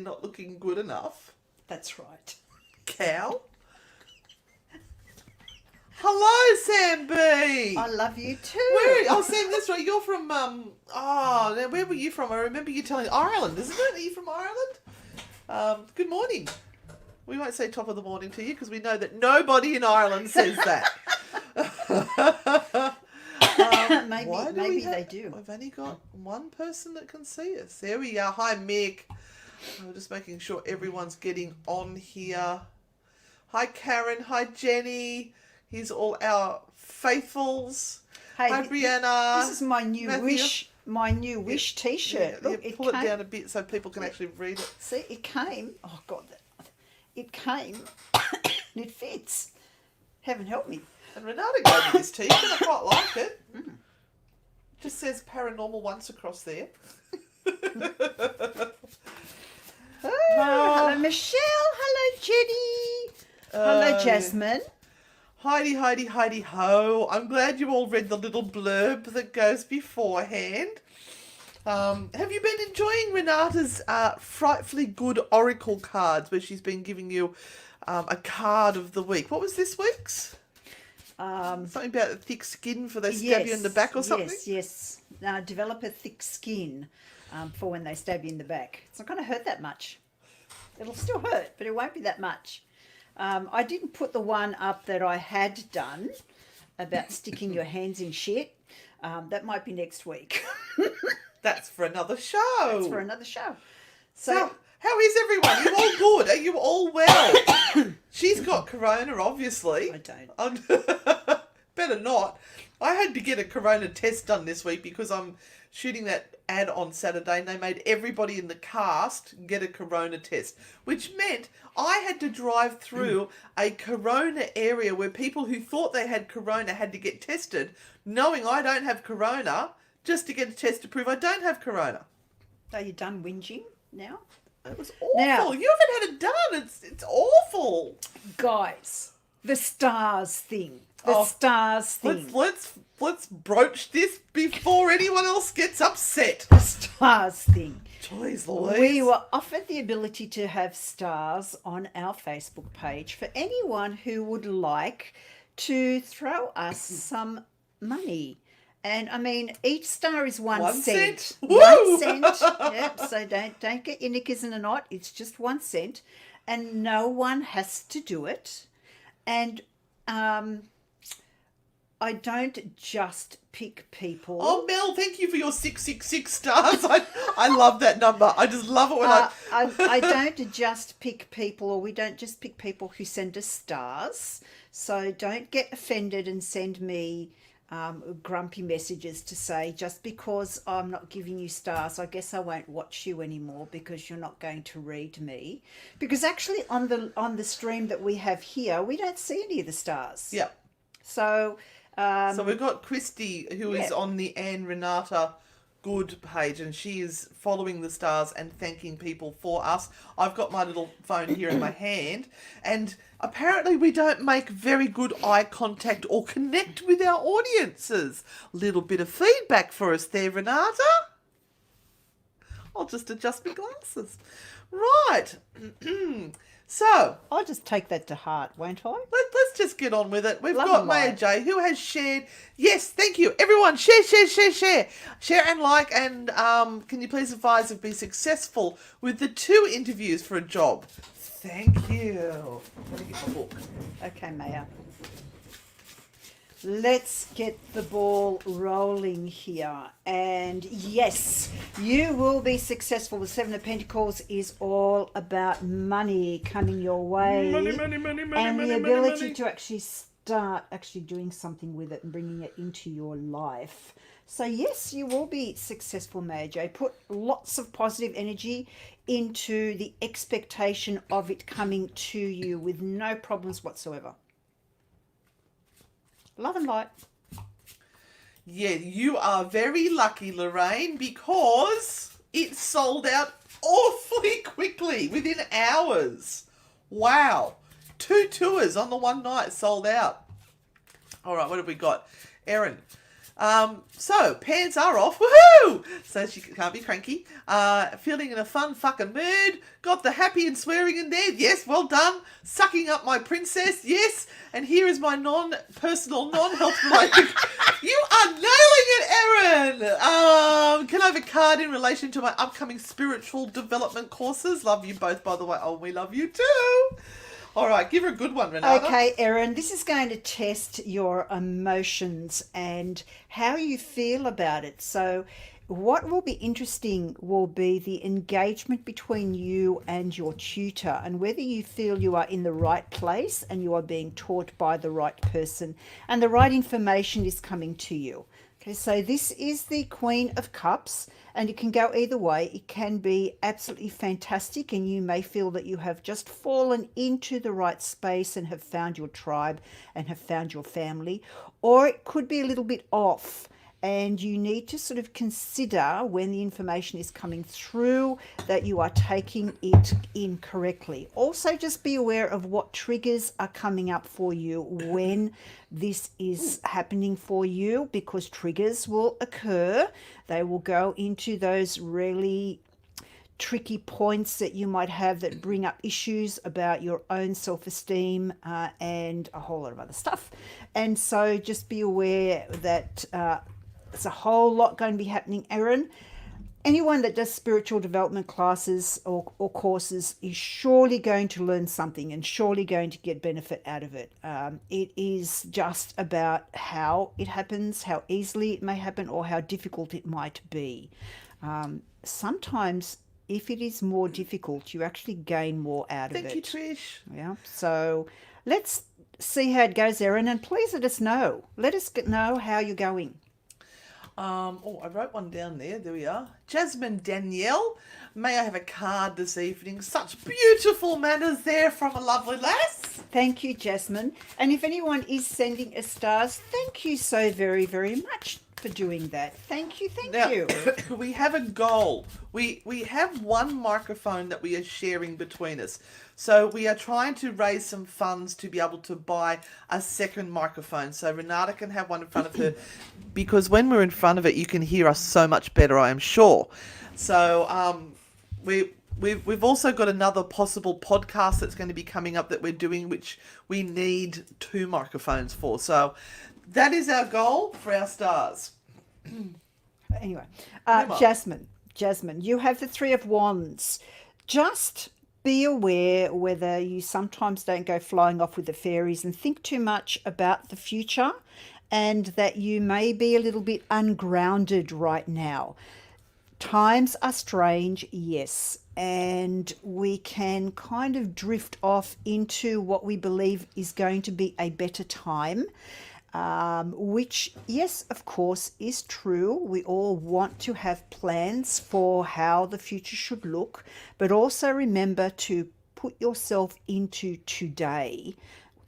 not looking good enough. That's right. Cow. Hello, Sam B. I love you too. Sam, that's right. You're from, now where were you from? I remember you telling Ireland, isn't it? Are you from Ireland? Good morning. We won't say top of the morning to you because we know that nobody in Ireland says that. Maybe they do. We've only got one person that can see us. There we are. Hi, Mick. I'm just making sure everyone's getting on here. Hi, Karen. Hi, Jenny. Here's all our faithfuls. Hey, hi, Brianna. This is my new Matthew. wish T-shirt. Yeah, Look, pull it down a bit so people can actually read it. See, it came. Oh God, it came. And it fits. Heaven help me. And Renata gave me this T-shirt. I quite like it. Just says paranormal once across there. Hello, Michelle. Hello, Jenny. Hello, Jasmine. Heidi ho. I'm glad you all read the little blurb that goes beforehand. Have you been enjoying Renata's frightfully good oracle cards where she's been giving you a card of the week? What was this week's? Something about a thick skin for they stab you in the back or something? Yes. Develop a thick skin for when they stab you in the back. It's not going to hurt that much. It'll still hurt, but it won't be that much. I didn't put the one up that I had done about sticking your hands in shit. That might be next week. That's for another show. So how is everyone? Are you all good? Are you all well? She's got corona, obviously. I don't. Better not. I had to get a corona test done this week because I'm shooting that ad on Saturday and they made everybody in the cast get a corona test, which meant I had to drive through a corona area where people who thought they had corona had to get tested, knowing I don't have corona, just to get a test to prove I don't have corona. Are you done whinging now? It was awful. You haven't had it done. It's awful. Guys, the stars thing. Let's broach this before anyone else gets upset. The stars thing. Jeez Louise. We were offered the ability to have stars on our Facebook page for anyone who would like to throw us some money. And I mean, each star is 1 cent. 1 cent. Yep. So don't get your knickers in a knot. It's just 1 cent, and no one has to do it. And I don't just pick people. Oh, Mel, thank you for your 666 stars. I love that number. I just love it when I don't just pick people, or we don't just pick people who send us stars. So don't get offended and send me grumpy messages to say, just because I'm not giving you stars, I guess I won't watch you anymore because you're not going to read me. Because actually on the stream that we have here, we don't see any of the stars. Yeah. So we've got Christy, who is on the Anne Renata Good page, and she is following the stars and thanking people for us. I've got my little phone here in my hand, and apparently we don't make very good eye contact or connect with our audiences. Little bit of feedback for us there, Renata. I'll just adjust my glasses. Right. So, I'll just take that to heart, won't I? let's just get on with it. We've Love got and Maya like. J, who has shared. Yes, thank you. Everyone, share. Share and like, and can you please advise of being successful with the 2 interviews for a job? Thank you. Let me get my book. Okay, Maya. Let's get the ball rolling here. And yes, you will be successful. The 7 of Pentacles is all about money coming your way. Money. And the ability to actually start doing something with it and bringing it into your life. So yes, you will be successful, Maya J. Put lots of positive energy into the expectation of it coming to you with no problems whatsoever. Love and light. Yeah, you are very lucky, Lorraine, because it sold out awfully quickly, within hours. Wow. 2 tours on the one night sold out. All right, what have we got? Erin, So pants are off, woohoo! So she can't be cranky. Feeling in a fun fucking mood. Got the happy and swearing in there. Yes, well done. Sucking up my princess. Yes. And here is my non-personal, non-health related. You are nailing it, Erin. Can I have a card in relation to my upcoming spiritual development courses? Love you both, by the way. Oh, we love you too. All right, give her a good one, Renata. Okay, Erin, this is going to test your emotions and how you feel about it. So what will be interesting will be the engagement between you and your tutor and whether you feel you are in the right place and you are being taught by the right person and the right information is coming to you. Okay, so this is the Queen of Cups, and it can go either way. It can be absolutely fantastic, and you may feel that you have just fallen into the right space and have found your tribe and have found your family, or it could be a little bit off. And you need to sort of consider when the information is coming through that you are taking it in correctly. Also, just be aware of what triggers are coming up for you when this is happening for you, because triggers will occur. They will go into those really tricky points that you might have that bring up issues about your own self-esteem and a whole lot of other stuff. And so just be aware that there's a whole lot going to be happening, Erin. Anyone that does spiritual development classes or courses is surely going to learn something and surely going to get benefit out of it. It is just about how it happens, how easily it may happen, or how difficult it might be. Sometimes, if it is more difficult, you actually gain more out of it. Thank you, Trish. Yeah. So let's see how it goes, Erin, and please let us know. Let us know how you're going. I wrote one down there. There we are. Jasmine Danielle, may I have a card this evening? Such beautiful manners there from a lovely lass. Thank you, Jasmine. And if anyone is sending us stars, thank you so very, very much for doing that. Thank you, thank you. We have a goal. We have one microphone that we are sharing between us. So we are trying to raise some funds to be able to buy a second microphone. So Renata can have one in front of her, because when we're in front of it, you can hear us so much better, I am sure. So we've also got another possible podcast that's going to be coming up that we're doing, which we need 2 microphones for. So that is our goal for our stars. Anyway, Jasmine, you have the 3 of Wands. Just be aware whether you sometimes don't go flying off with the fairies and think too much about the future, and that you may be a little bit ungrounded right now. Times are strange, yes, and we can kind of drift off into what we believe is going to be a better time. Which, yes, of course, is true. We all want to have plans for how the future should look, but also remember to put yourself into today,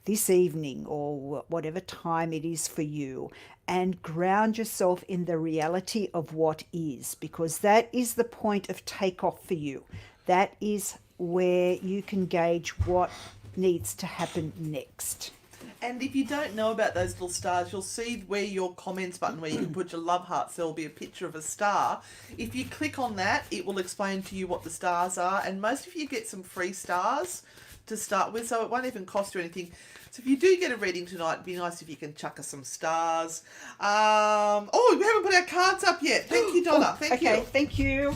this evening, or whatever time it is for you, and ground yourself in the reality of what is, because that is the point of takeoff for you. That is where you can gauge what needs to happen next. And if you don't know about those little stars, you'll see where your comments button, where you can put your love hearts, there will be a picture of a star. If you click on that, it will explain to you what the stars are. And most of you get some free stars to start with, so it won't even cost you anything. So if you do get a reading tonight, it'd be nice if you can chuck us some stars. We haven't put our cards up yet. Thank you, Donna. Thank you. Okay, thank you.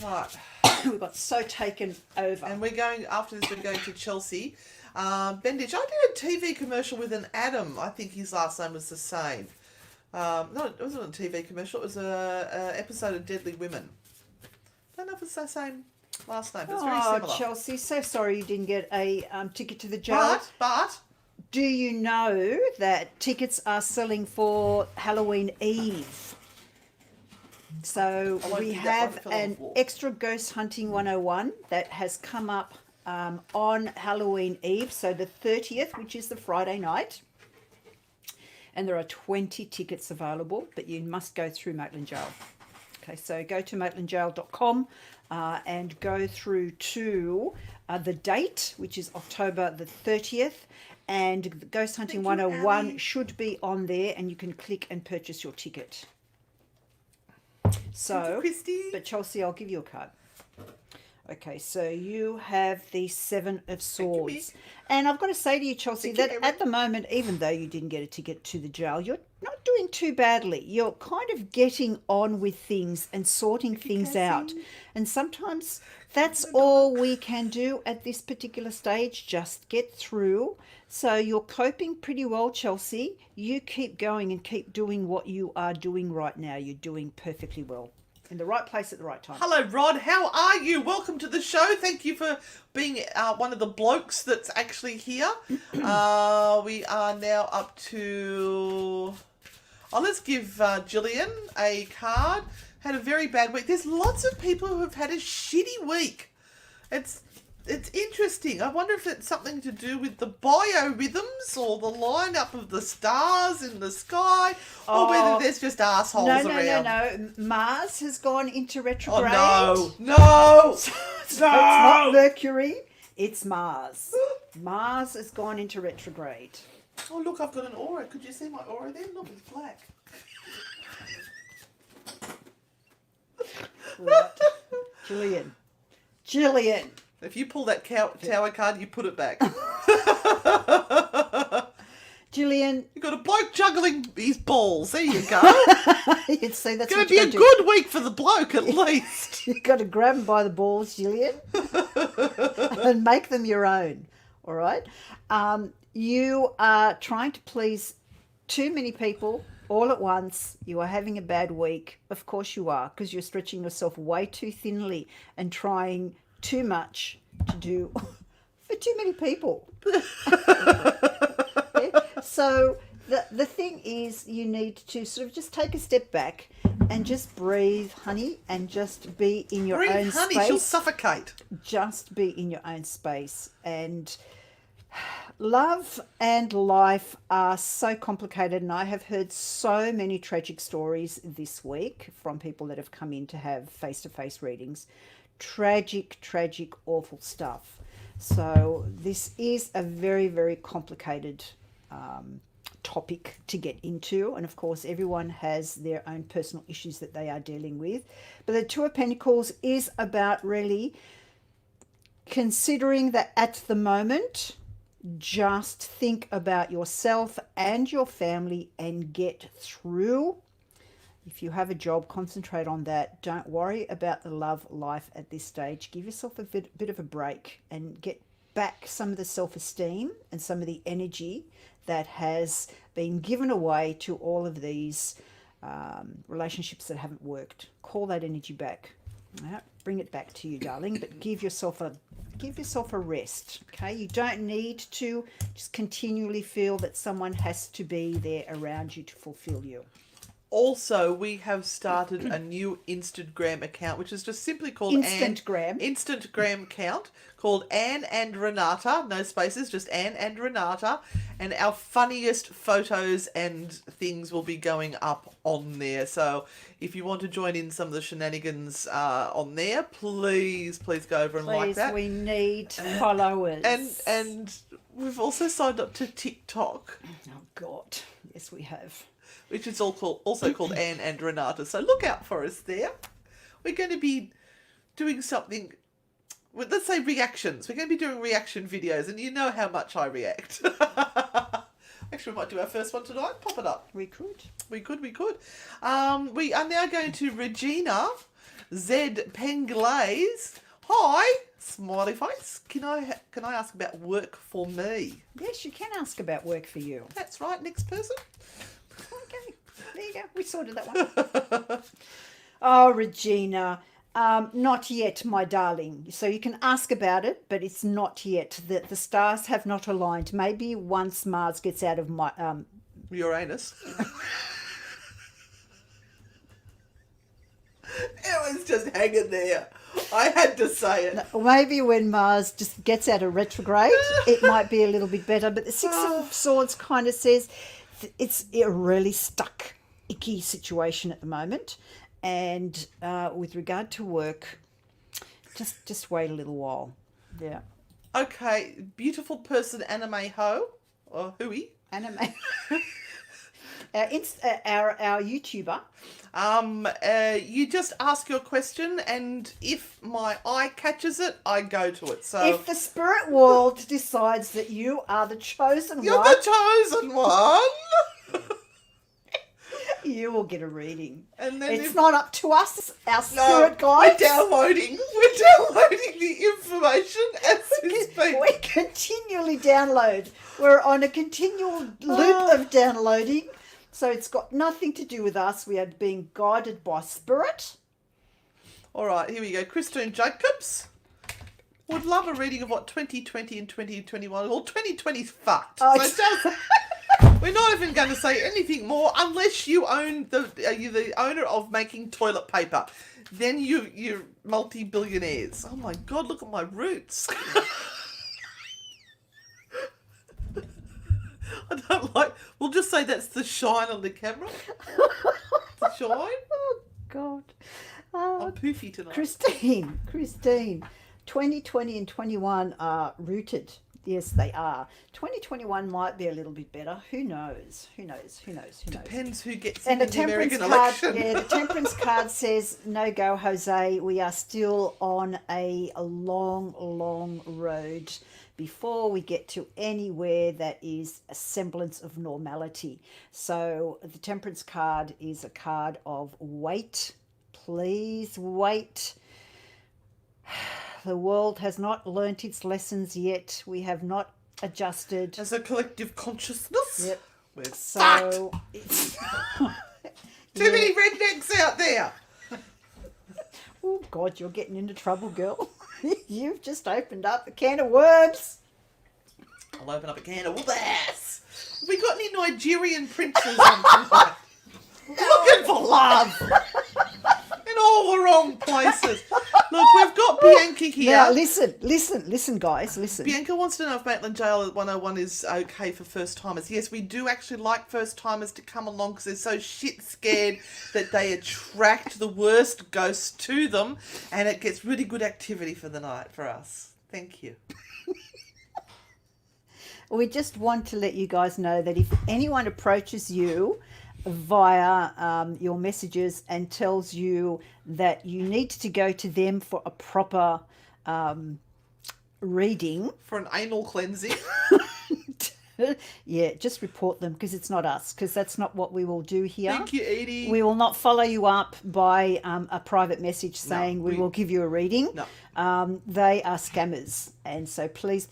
Right. We got so taken over. And after this, we're going to Chelsea. Benditch, I did a TV commercial with an Adam. I think his last name was the same. No, it wasn't a TV commercial. It was a episode of Deadly Women. I don't know if it's the same last name, but it's very similar. Chelsea, so sorry you didn't get a ticket to the jail. But do you know that tickets are selling for Halloween Eve? So we have an extra Ghost Hunting 101 that has come up on Halloween Eve, so the 30th, which is the Friday night, and there are 20 tickets available, but you must go through Maitland Jail. Okay, so go to maitlandjail.com and go through to the date, which is October the 30th, And Ghost Hunting 101 should be on there, and you can click and purchase your ticket. So, Thank you, Christy. but Chelsea, I'll give you a card. Okay, so you have the Seven of Swords. And I've got to say to you, Chelsea, that at the moment, even though you didn't get a ticket to the jail, you're not doing too badly. You're kind of getting on with things and sorting things out. And sometimes that's all we can do at this particular stage, just get through. So you're coping pretty well, Chelsea. You keep going and keep doing what you are doing right now. You're doing perfectly well. In the right place at the right time. Hello, Rod. How are you? Welcome to the show. Thank you for being one of the blokes that's actually here. We are now up to... Oh, let's give Gillian a card. Had a very bad week. There's lots of people who have had a shitty week. It's interesting. I wonder if it's something to do with the biorhythms or the lineup of the stars in the sky, or whether there's just assholes around. No. Mars has gone into retrograde. Oh, no. It's not Mercury, it's Mars. Mars has gone into retrograde. Oh, look, I've got an aura. Could you see my aura there? Look, it's black. Right. Gillian. If you pull that tower card, you put it back. Gillian. You've got a bloke juggling his balls. There you go. You'd see that's going to be a good week for the bloke, at least. You've got to grab him by the balls, Gillian, and make them your own. All right? You are trying to please too many people all at once. You are having a bad week. Of course you are, because you're stretching yourself way too thinly and trying too much to do for too many people. Okay? So the thing is, you need to sort of just take a step back and just breathe, honey, and just be in your own space. Breathe, honey, she'll suffocate. Just be in your own space. And love and life are so complicated, and I have heard so many tragic stories this week from people that have come in to have face-to-face readings. Tragic, awful stuff. So this is a very, very complicated topic to get into, and of course everyone has their own personal issues that they are dealing with. But the Two of Pentacles is about really considering that at the moment, just think about yourself and your family and get through. If you have a job, concentrate on that. Don't worry about the love life at this stage. Give yourself a bit of a break and get back some of the self-esteem and some of the energy that has been given away to all of these relationships that haven't worked. Call that energy back. All right? Bring it back to you, darling, but give yourself a rest. Okay, you don't need to just continually feel that someone has to be there around you to fulfill you. Also, we have started a new Instagram account, which is just simply called Instagram account called Anne and Renata. No spaces, just Anne and Renata. And our funniest photos and things will be going up on there. So if you want to join in some of the shenanigans on there, please go over and like that. We need followers. And we've also signed up to TikTok. Oh, God. Yes, we have. Which is also called Anne and Renata. So look out for us there. We're going to be doing something, let's say reactions. We're going to be doing reaction videos, and you know how much I react. Actually, we might do our first one tonight. Pop it up. We could. We are now going to Regina Z. Penglaze. Hi, smiley face. Can I ask about work for me? Yes, you can ask about work for you. That's right. Next person. Okay, there you go. We sorted that one. Oh, Regina, not yet, my darling. So you can ask about it, but it's not yet. The stars have not aligned. Maybe once Mars gets out of my Uranus. It was just hanging there. I had to say it. Maybe when Mars just gets out of retrograde, it might be a little bit better. But the Six of Swords kind of says it's a really stuck, icky situation at the moment. And with regard to work, just wait a little while. Yeah. Okay, beautiful person anime ho. hooey. Anime. Our YouTuber. You just ask your question, and if my eye catches it, I go to it. So If the spirit world decides that you are the chosen you're one, the chosen one. you will get a reading. And then It's not up to us, our No, spirit guides. we're downloading the information as we speak. We continually download. We're on a continual loop of downloading. So it's got nothing to do with us. We are being guided by spirit. All right, here we go. Christine Jacobs would love a reading of what 2020 and 2021. Well, 2020's fucked. Oh, So we're not even going to say anything more unless you own you're the owner of making toilet paper. Then you're multi-billionaires. Oh my God, look at my roots. I don't like. We'll just say that's the shine on the camera. The shine. Oh, God. I'm poofy tonight. Christine, 2020 and 21 are rooted. Yes, they are. 2021 might be a little bit better. Who knows? Depends who gets And in the the American temperance card, election. the temperance card says, no go, Jose. We are still on a long, long road before we get to anywhere that is a semblance of normality. So the temperance card is a card of wait. Please wait. The world has not learnt its lessons yet. We have not adjusted. As a collective consciousness. Yep. We're fucked. So it's Too many rednecks out there. oh God, you're getting into trouble, girl. You've just opened up a can of worms. I'll open up a can of whoop-ass. Have we got any Nigerian princes on tonight? Looking for love. In all the wrong places. Look, we've got Bianca here. Now listen, guys, listen. Bianca wants to know if Maitland Jail 101 is okay for first timers. Yes, we do actually like first timers to come along because they're so shit scared that they attract the worst ghosts to them, and it gets really good activity for the night for us. Thank you. We just want to let you guys know that if anyone approaches you via your messages and tells you that you need to go to them for a proper reading, For an anal cleansing. yeah, just report them because it's not us, because that's not what we will do here. Thank you, Edie. We will not follow you up by a private message saying we we- will give you a reading. No. They are scammers, and so please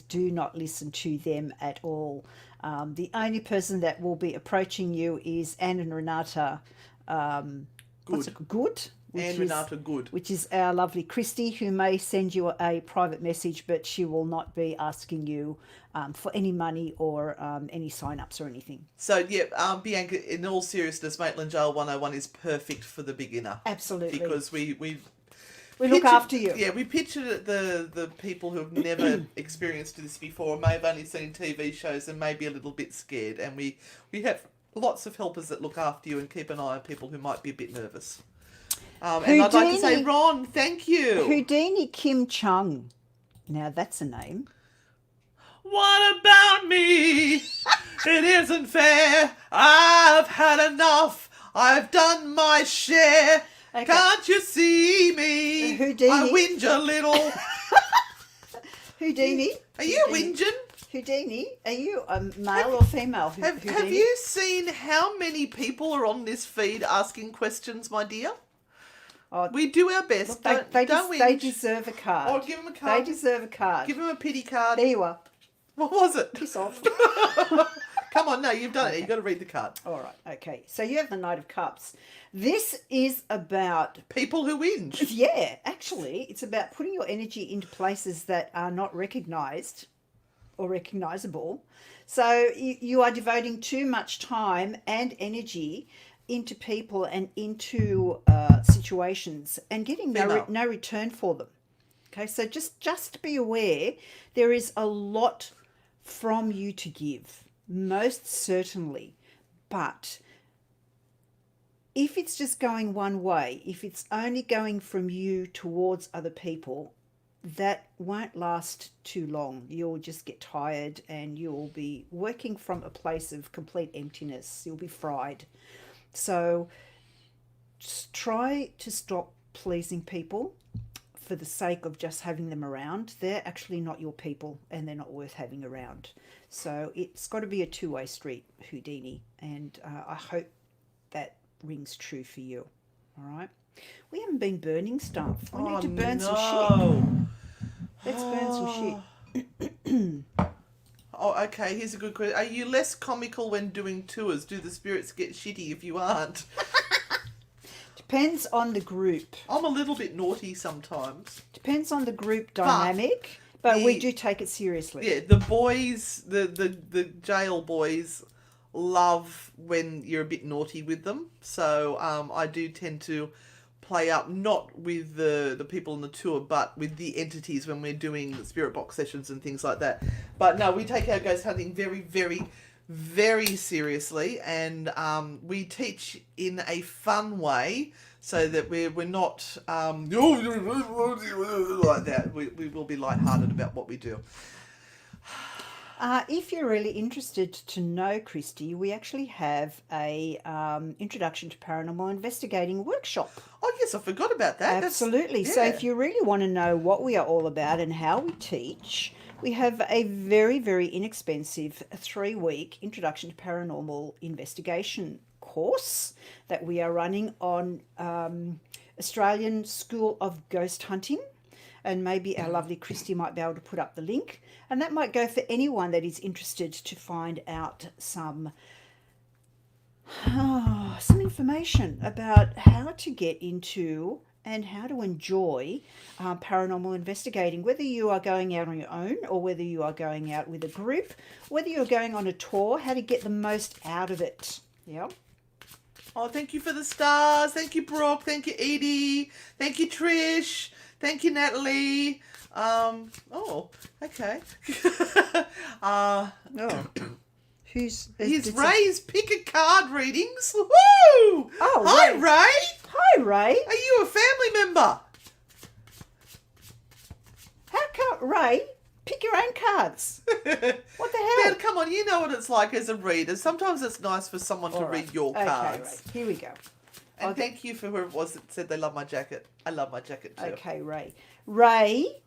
do not listen to them at all. The only person that will be approaching you is Anne and Renata. Good. And Renata Good. Which is our lovely Christy, who may send you a private message, but she will not be asking you for any money or any sign-ups or anything. So, yeah, Bianca, in all seriousness, Maitland Jail 101 is perfect for the beginner. Absolutely. Because we look after you. Yeah, we pictured it the people who have never experienced this before, may have only seen TV shows and may be a little bit scared. And we have lots of helpers that look after you and keep an eye on people who might be a bit nervous. And I'd like to say, Ron, thank you. Houdini Kim Chung. Now that's a name. What about me? It isn't fair. I've had enough. I've done my share. Okay. Can't you see me? Houdini. I whinge a little. Houdini. Are you whinging? Houdini, are you a male or female? Have you seen how many people are on this feed asking questions, my dear? Oh, We do our best. look, they don't they whinge. deserve a card. Oh, give them a card. They deserve a card. Give them a pity card. There you are. What was it? Piss off. Come on, no, you've done it. You've got to read the card. All right, okay. So you have the Knight of Cups. This is about, People who whinge. yeah, actually, it's about putting your energy into places that are not recognised or recognisable. So you are devoting too much time and energy into people and into situations and getting no return for them. Okay, so just be aware there is a lot from you to give, most certainly. But if it's just going one way, if it's only going from you towards other people, that won't last too long. You'll just get tired and you'll be working from a place of complete emptiness. You'll be fried. So try to stop pleasing people for the sake of just having them around. They're actually not your people and they're not worth having around. So it's got to be a two-way street, Houdini. And I hope that rings true for you. All right. We haven't been burning stuff. We need to burn some shit. Let's burn some shit. Oh, okay. Here's a good question. Are you less comical when doing tours? Do the spirits get shitty if you aren't? Depends on the group. I'm a little bit naughty sometimes. Depends on the group dynamic, but we do take it seriously. Yeah, the boys, the jail boys love when you're a bit naughty with them. So I do tend to play up, not with the people on the tour, but with the entities when we're doing spirit box sessions and things like that. But no, we take our ghost hunting very, very, very seriously, and we teach in a fun way so that we're not like that. We will be lighthearted about what we do. If you're really interested to know, Christy, we actually have a Introduction to Paranormal Investigating workshop. Oh, yes, I forgot about that. Absolutely. So if you really want to know what we are all about and how we teach, we have a very, very inexpensive 3-week Introduction to Paranormal Investigation course that we are running on Australian School of Ghost Hunting. And maybe our lovely Christy might be able to put up the link. And that might go for anyone that is interested to find out some information about how to get into and how to enjoy paranormal investigating, whether you are going out on your own or whether you are going out with a group, whether you're going on a tour, how to get the most out of it. Yeah. Oh, thank you for the stars. Thank you, Brooke. Thank you, Edie. Thank you, Trish. Thank you, Natalie. Oh, okay. Who's Here's Ray's pick a card readings. Woo! Oh, hi, Ray. Ray. Hi, Ray. Are you a family member? How come, Ray? Pick your own cards. What the hell? Dad, come on, you know what it's like as a reader. Sometimes it's nice for someone to read your cards. Okay, Ray. Here we go. And thank you for whoever it was that said they love my jacket. I love my jacket too. Okay, Ray. Ray,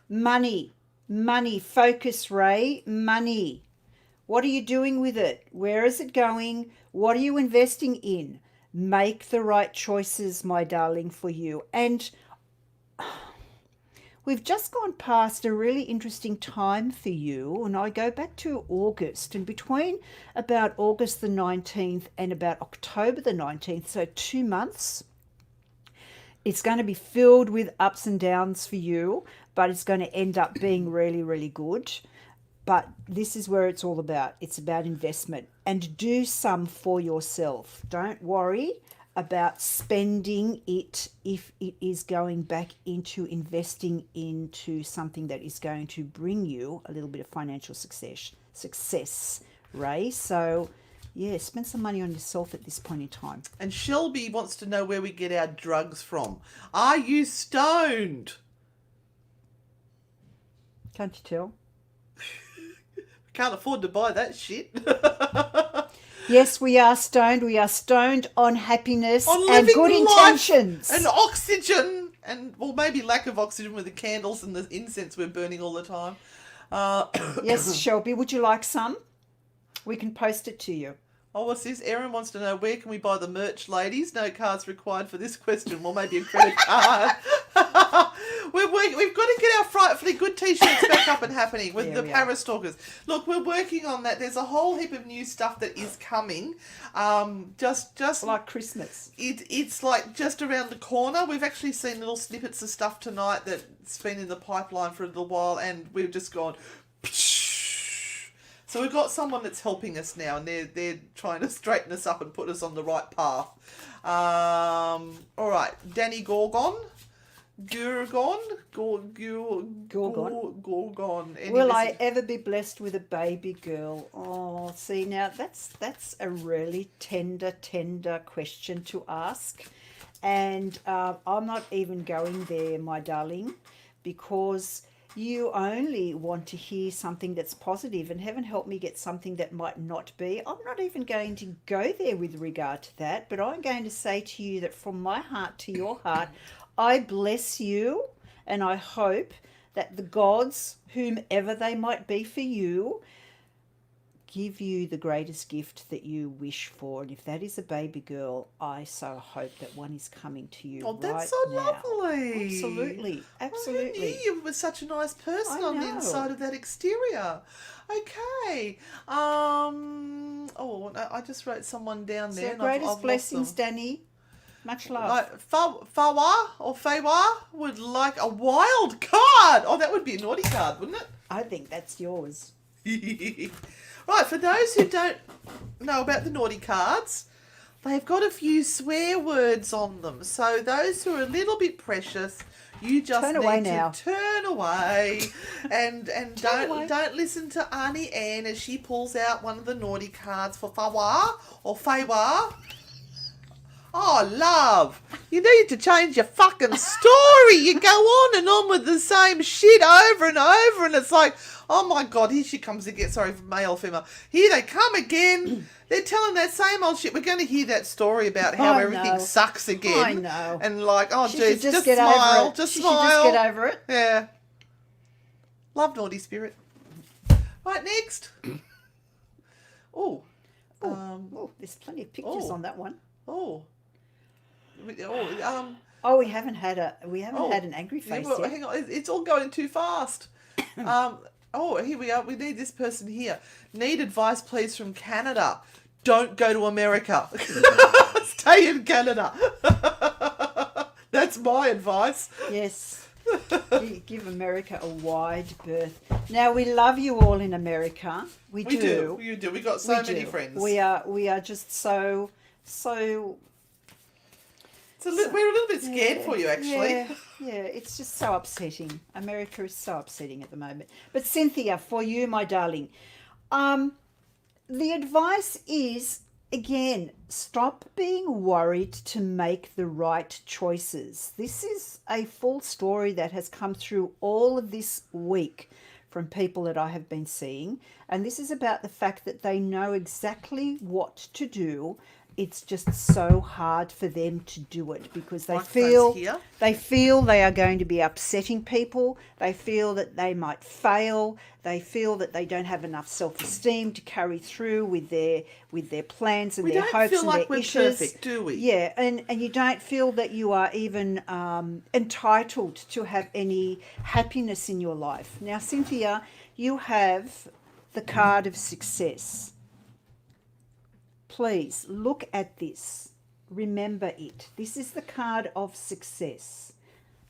money. Money. Focus, Ray. Money. What are you doing with it? Where is it going? What are you investing in? Make the right choices, my darling, for you. And we've just gone past a really interesting time for you, and I go back to August, and between about August the 19th and about October the 19th, so 2 months, it's going to be filled with ups and downs for you, but it's going to end up being really, really good. But this is where it's all about. It's about investment, and do some for yourself. Don't worry about spending it if it is going back into investing into something that is going to bring you a little bit of financial success, Ray. So yeah, spend some money on yourself at this point in time. And Shelby wants to know where we get our drugs from. Are you stoned? Can't you tell? Can't afford to buy that shit. Yes, we are stoned. We are stoned on happiness On and living good life intentions. and oxygen, and well, maybe lack of oxygen with the candles and the incense we're burning all the time. Yes, Shelby, would you like some? We can post it to you. Oh, what's this? Erin wants to know, where can we buy the merch, ladies? No cards required for this question. Well, maybe a credit card. We've got to get our frightfully good t-shirts back up and happening with the Parastalkers. Look, we're working on that. There's a whole heap of new stuff that is coming. Just Like Christmas. It's like just around the corner. We've actually seen little snippets of stuff tonight that's been in the pipeline for a little while, and we've just gone... So we've got someone that's helping us now, and they're trying to straighten us up and put us on the right path. All right, Danny Gorgon. Gorgon. Will I ever be blessed with a baby girl? Oh, see, now that's a really tender question to ask. And I'm not even going there, my darling, because you only want to hear something that's positive, and heaven help me get something that might not be. I'm not even going to go there with regard to that, but I'm going to say to you that from my heart to your heart, I bless you, and I hope that the gods, whomever they might be for you, give you the greatest gift that you wish for. And if that is a baby girl, I so hope that one is coming to you Oh, that's right so now. lovely. Absolutely, I absolutely. knew you were such a nice person I on the know. inside of that exterior. Okay. Oh, I just wrote someone down there. So And I've greatest lost blessings, them. Danny. Much love. Like Fawa or Fewa would like a wild card. Oh, that would be a naughty card, wouldn't I think that's yours. it? Right, for those who don't know about the naughty cards, they've got a few swear words on them. So those who are a little bit precious, you just Turn away need now. to turn away and away. don't listen to Auntie Anne as she pulls out one of the naughty cards for Fawa or Fewa. Oh, love, you need to change your fucking story. You go on with the same shit over and over, and it's like, oh my God, here she comes again. Sorry, for male, female. Here they come again. They're telling that same old shit. We're going to hear that story about how I everything know. sucks again. I know. And like, oh, She geez, should just get smile. over it. Just She smile. should just get over it. Yeah. Love naughty spirit. Right, next. Oh. Oh, there's plenty of pictures on that one. Oh, we haven't had an angry face yet. hang on, it's all going too fast. Here we are. We need this person here. Need advice, please, from Canada. Don't go to America. Stay in Canada. That's my advice. Yes. Give America a wide berth. Now, we love you all in America. We do. You do. We got so many friends. We are just so. We're a little bit scared for you, actually. Yeah, it's just so upsetting. America is so upsetting at the moment. But Cynthia, for you, my darling, the advice is, again, stop being worried to make the right choices. This is a full story that has come through all of this week from people that I have been seeing. And this is about the fact that they know exactly what to do. It's just so hard for them to do it because they feel they are going to be upsetting people. They feel that they might fail. They feel that they don't have enough self-esteem to carry through with their plans and their hopes and their wishes. We don't feel like we're perfect, do we? Yeah, and you don't feel that you are even entitled to have any happiness in your life. Now, Cynthia, you have the card of success. Please look at this. Remember it. This is the card of success.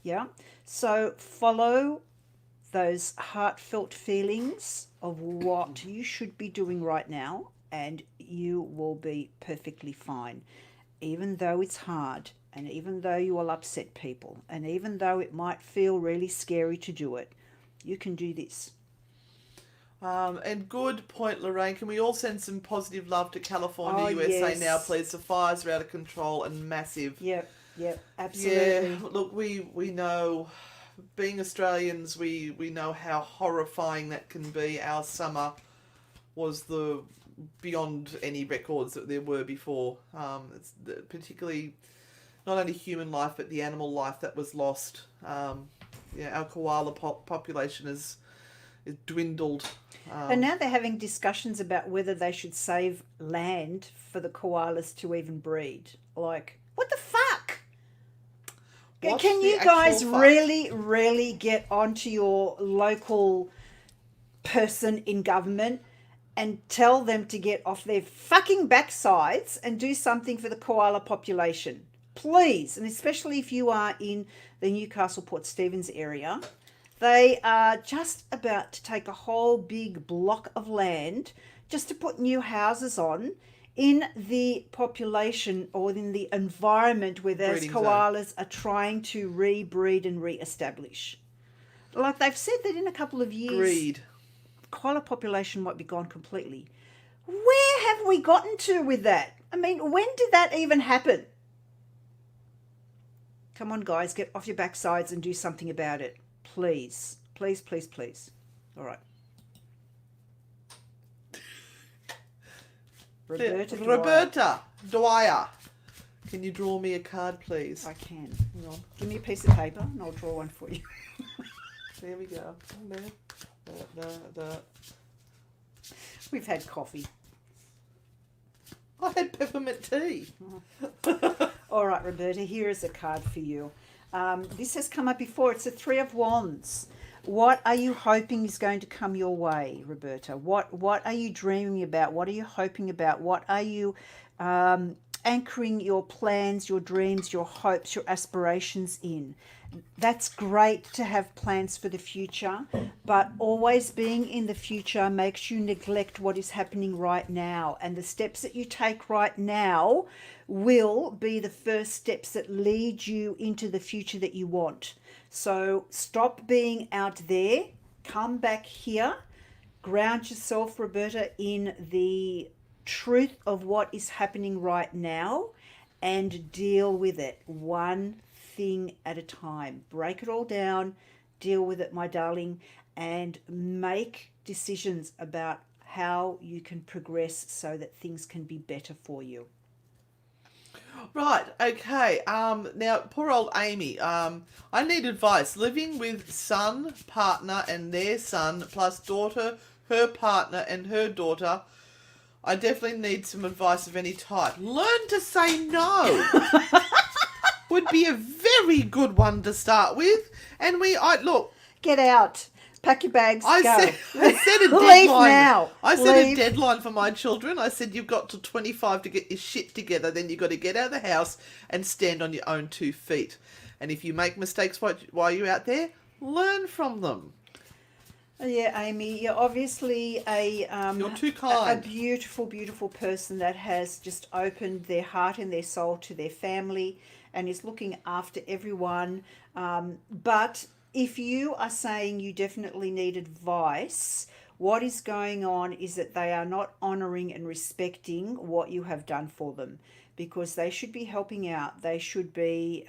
Yeah. So follow those heartfelt feelings of what you should be doing right now, and you will be perfectly fine. Even though it's hard, and even though you will upset people, and even though it might feel really scary to do it, you can do this. And good point, Lorraine. Can we all send some positive love to California, USA yes. now, please? The fires are out of control and massive. Yep, absolutely. Yeah, look, we know, being Australians, we know how horrifying that can be. Our summer was beyond any records that there were before. It's particularly not only human life, but the animal life that was lost. Our koala population is dwindled. And now they're having discussions about whether they should save land for the koalas to even breed. Like, what the fuck? Can you guys really get onto your local person in government and tell them to get off their fucking backsides and do something for the koala population? Please, and especially if you are in the Newcastle Port Stephens area. They are just about to take a whole big block of land just to put new houses on in the population or in the environment where those koalas are trying to rebreed and re-establish. Like they've said that in a couple of years, koala population might be gone completely. Where have we gotten to with that? I mean, when did that even happen? Come on, guys, get off your backsides and do something about it. please. Please, please, please. All right. Roberta Dwyer. Can you draw me a card, please? I can. Hang on. Give me a piece of paper and I'll draw one for you. There we go. We've had coffee. I had peppermint tea. All right, Roberta, here is a card for you. This has come up before. It's the Three of Wands. What are you hoping is going to come your way, Roberta? What are you dreaming about? What are you hoping about? What are you anchoring your plans, your dreams, your hopes, your aspirations in? That's great to have plans for the future, but always being in the future makes you neglect what is happening right now. And the steps that you take right now will be the first steps that lead you into the future that you want. So stop being out there, come back here, ground yourself, Roberta, in the truth of what is happening right now and deal with it one thing at a time. Break it all down, deal with it, my darling, and make decisions about how you can progress so that things can be better for you. Right, okay. Now, poor old Amy. I need advice. Living with son, partner, and their son, plus daughter, her partner, and her daughter. I definitely need some advice of any type. Learn to say no. Would be a very good one to start with. And look. Get out. Pack your bags. Go. I set a deadline. Leave now. I set a deadline for my children. I said, you've got till 25 to get your shit together. Then you've got to get out of the house and stand on your own 2 feet. And if you make mistakes while you're out there, learn from them. Yeah, Amy, you're obviously you're too kind. A beautiful, beautiful person that has just opened their heart and their soul to their family and is looking after everyone. But if you are saying you definitely need advice, what is going on is that they are not honouring and respecting what you have done for them, because they should be helping out. They should be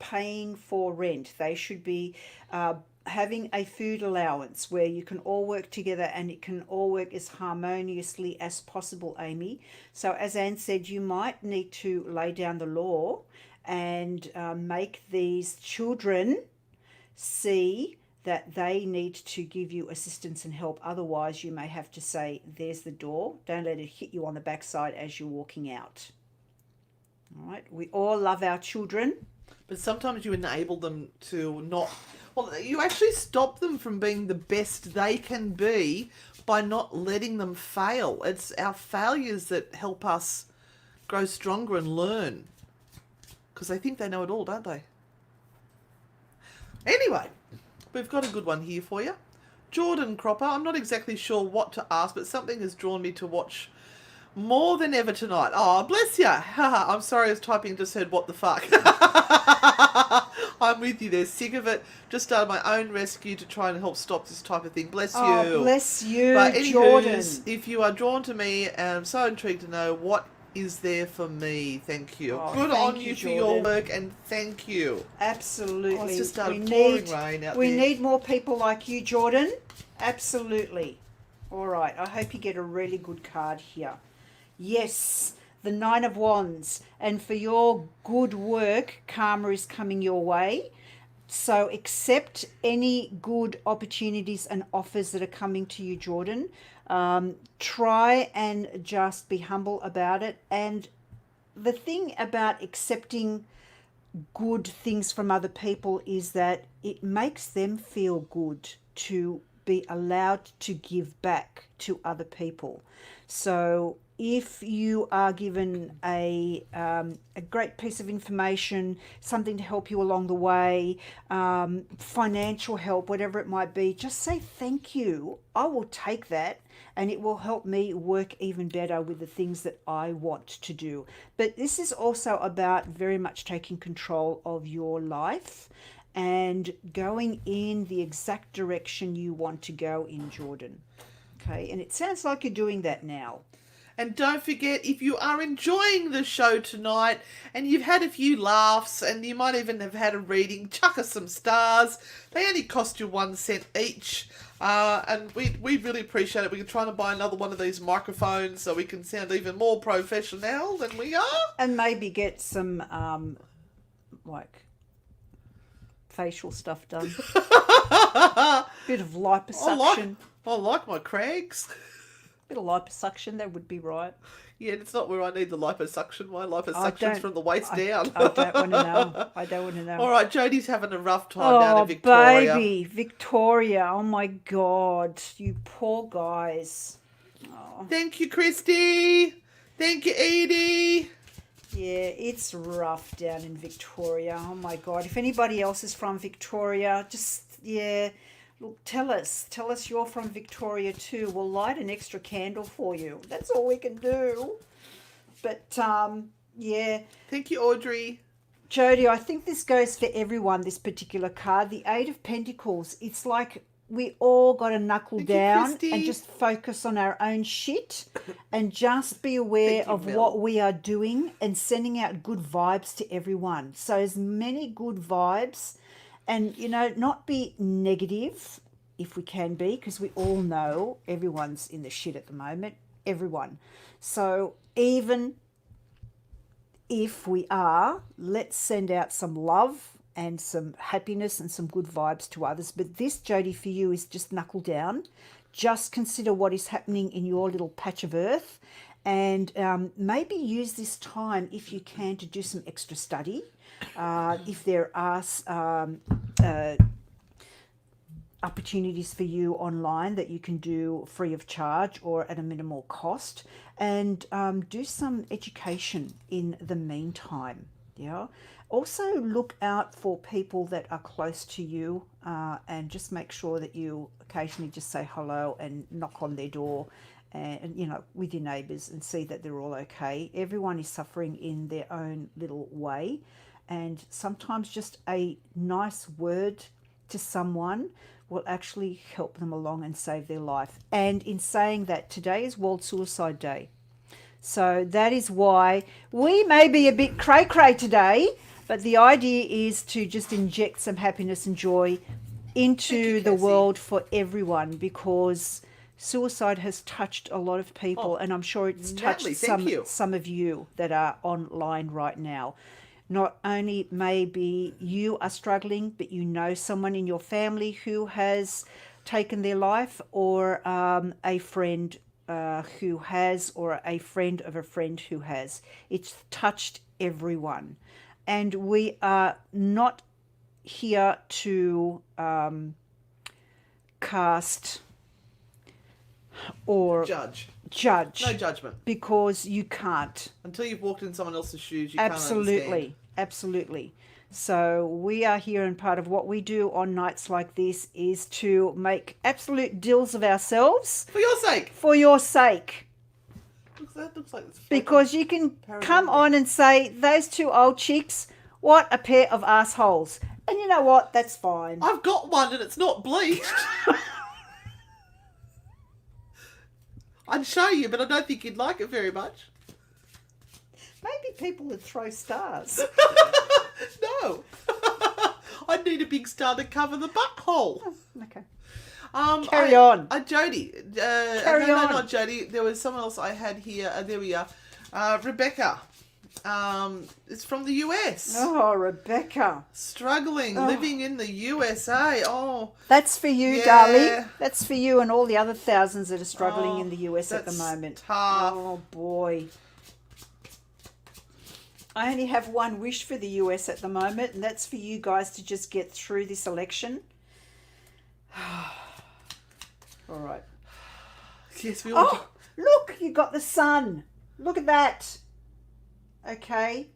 paying for rent. They should be having a food allowance where you can all work together and it can all work as harmoniously as possible, Amy. So as Anne said, you might need to lay down the law and make these children see that they need to give you assistance and help. Otherwise, you may have to say, there's the door. Don't let it hit you on the backside as you're walking out. All right. We all love our children. But sometimes you enable them to not... Well, you actually stop them from being the best they can be by not letting them fail. It's our failures that help us grow stronger and learn. Because they think they know it all, don't they? Anyway, we've got a good one here for you. Jordan Cropper, I'm not exactly sure what to ask, but something has drawn me to watch more than ever tonight. Oh, bless you. I'm sorry I was typing and just heard what the fuck. I'm with you there. Sick of it. Just started my own rescue to try and help stop this type of thing. Bless you. Oh, bless you, but Jordan. If you are drawn to me, and I'm so intrigued to know what is there for me. Thank you. Oh, good thank on you, you for Jordan. your work, and thank you. Absolutely. Oh, it's just started pouring rain out there. We need more people like you, Jordan. Absolutely. All right. I hope you get a really good card here. Yes, the Nine of Wands. And for your good work, karma is coming your way. So accept any good opportunities and offers that are coming to you, Jordan. Try and just be humble about it. And the thing about accepting good things from other people is that it makes them feel good to be allowed to give back to other people. So if you are given a great piece of information, something to help you along the way, financial help, whatever it might be, just say thank you. I will take that, and it will help me work even better with the things that I want to do. But this is also about very much taking control of your life and going in the exact direction you want to go in, Jordan. Okay, and it sounds like you're doing that now. And don't forget, if you are enjoying the show tonight and you've had a few laughs and you might even have had a reading, chuck us some stars. They only cost you 1 cent each. And we really appreciate it. We're trying to buy another one of these microphones so we can sound even more professional than we are. And maybe get some, like, facial stuff done. Bit of liposuction. I like my crags. Bit of liposuction, that would be right. Yeah, it's not where I need the liposuction. My liposuction's from the waist down. I don't want to know. I don't want to know. All right, Jodie's having a rough time down in Victoria. Oh, baby, Victoria. Oh, my God. You poor guys. Oh. Thank you, Christy. Thank you, Edie. Yeah, it's rough down in Victoria. Oh, my God. If anybody else is from Victoria, just, yeah... Look, tell us you're from Victoria too. We'll light an extra candle for you. That's all we can do. But, yeah. Thank you, Audrey. Jodie, I think this goes for everyone, this particular card. The Eight of Pentacles. It's like we all got to knuckle down and just focus on our own shit and just be aware of what we are doing and sending out good vibes to everyone. So as many good vibes. And, you know, not be negative, if we can be, because we all know everyone's in the shit at the moment. Everyone. So even if we are, let's send out some love and some happiness and some good vibes to others. But this, Jodie, for you is just knuckle down. Just consider what is happening in your little patch of earth. And maybe use this time, if you can, to do some extra study. If there are opportunities for you online that you can do free of charge or at a minimal cost, and do some education in the meantime. Yeah. Also look out for people that are close to you, and just make sure that you occasionally just say hello and knock on their door. And, you know, with your neighbours, and see that they're all okay. Everyone is suffering in their own little way. And sometimes just a nice word to someone will actually help them along and save their life. And in saying that, today is World Suicide Day. So that is why we may be a bit cray-cray today, but the idea is to just inject some happiness and joy into the world for everyone, because suicide has touched a lot of people, and I'm sure it's touched some of you that are online right now. Not only maybe you are struggling, but you know someone in your family who has taken their life, or a friend who has, or a friend of a friend who has. It's touched everyone. And we are not here to cast or judge. No judgment. Because you can't. Until you've walked in someone else's shoes, you can't understand. Absolutely. So we are here, and part of what we do on nights like this is to make absolute deals of ourselves. For your sake. For your sake. That looks like it's because you can come on and say, those two old chicks, what a pair of assholes. And you know what? That's fine. I've got one and it's not bleached. I'd show you, but I don't think you'd like it very much. Maybe people would throw stars. No. I'd need a big star to cover the butthole. Oh, okay. Carry on. Jodie. No, not Jodie. There was someone else I had here. There we are. Rebecca. It's from the US. Oh, Rebecca. Struggling, living in the USA. Oh. That's for you, darling. That's for you and all the other thousands that are struggling in the US at the moment. Tough. Oh, boy. I only have one wish for the US at the moment, and that's for you guys to just get through this election. All right. Yes, we all. Oh, look, you got the sun. Look at that. Okay.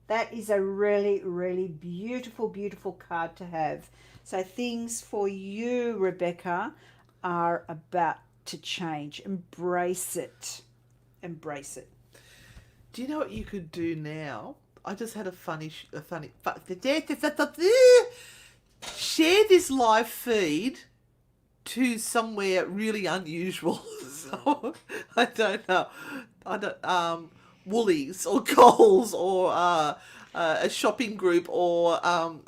That is a really, really beautiful, beautiful card to have. So things for you, Rebecca, are about to change. Embrace it. Embrace it. Do you know what you could do now? I just had a funny share this live feed to somewhere really unusual. So I don't know. I don't Woolies or Coles or a shopping group or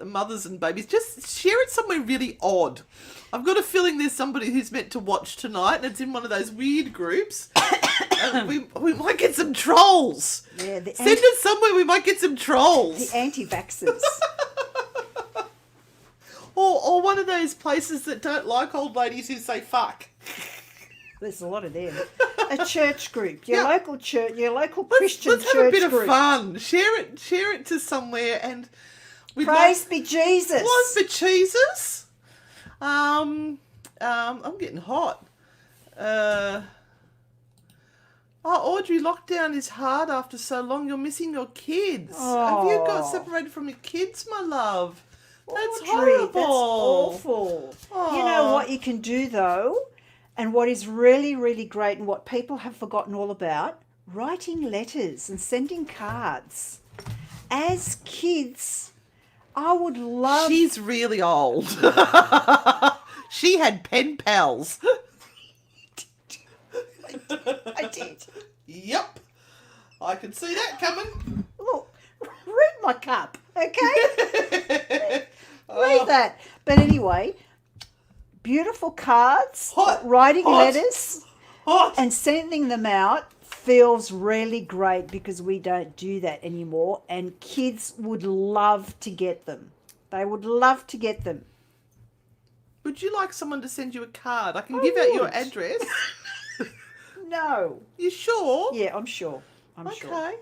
mothers and babies. Just share it somewhere really odd. I've got a feeling there's somebody who's meant to watch tonight, and it's in one of those weird groups. We might get some trolls. Yeah, Send it somewhere. We might get some trolls. the anti-vaxxers. Or one of those places that don't like old ladies who say fuck. There's a lot of them. A church group, your Yeah. local church, your local Christian Let's church have a bit group. of fun. Share it to somewhere, and we'd Praise be Jesus. Was for Jesus. I'm getting hot. Audrey, lockdown is hard after so long. You're missing your kids. Have you got separated from your kids, my love? That's Audrey, horrible. That's awful. You know what you can do, though, and what is really, really great and what people have forgotten all about? Writing letters and sending cards. As kids, I would love... She's really old. She had pen pals. I did. Yep. I can see that coming. Look, read my cup, okay? Read that. But anyway, beautiful cards, Hot, writing hot. letters, Hot. and sending them out feels really great because we don't do that anymore, and kids would love to get them. They would love to get them. Would you like someone to send you a card? I can I give out your would. address. No. You sure? Yeah, I'm sure. I'm Okay. sure.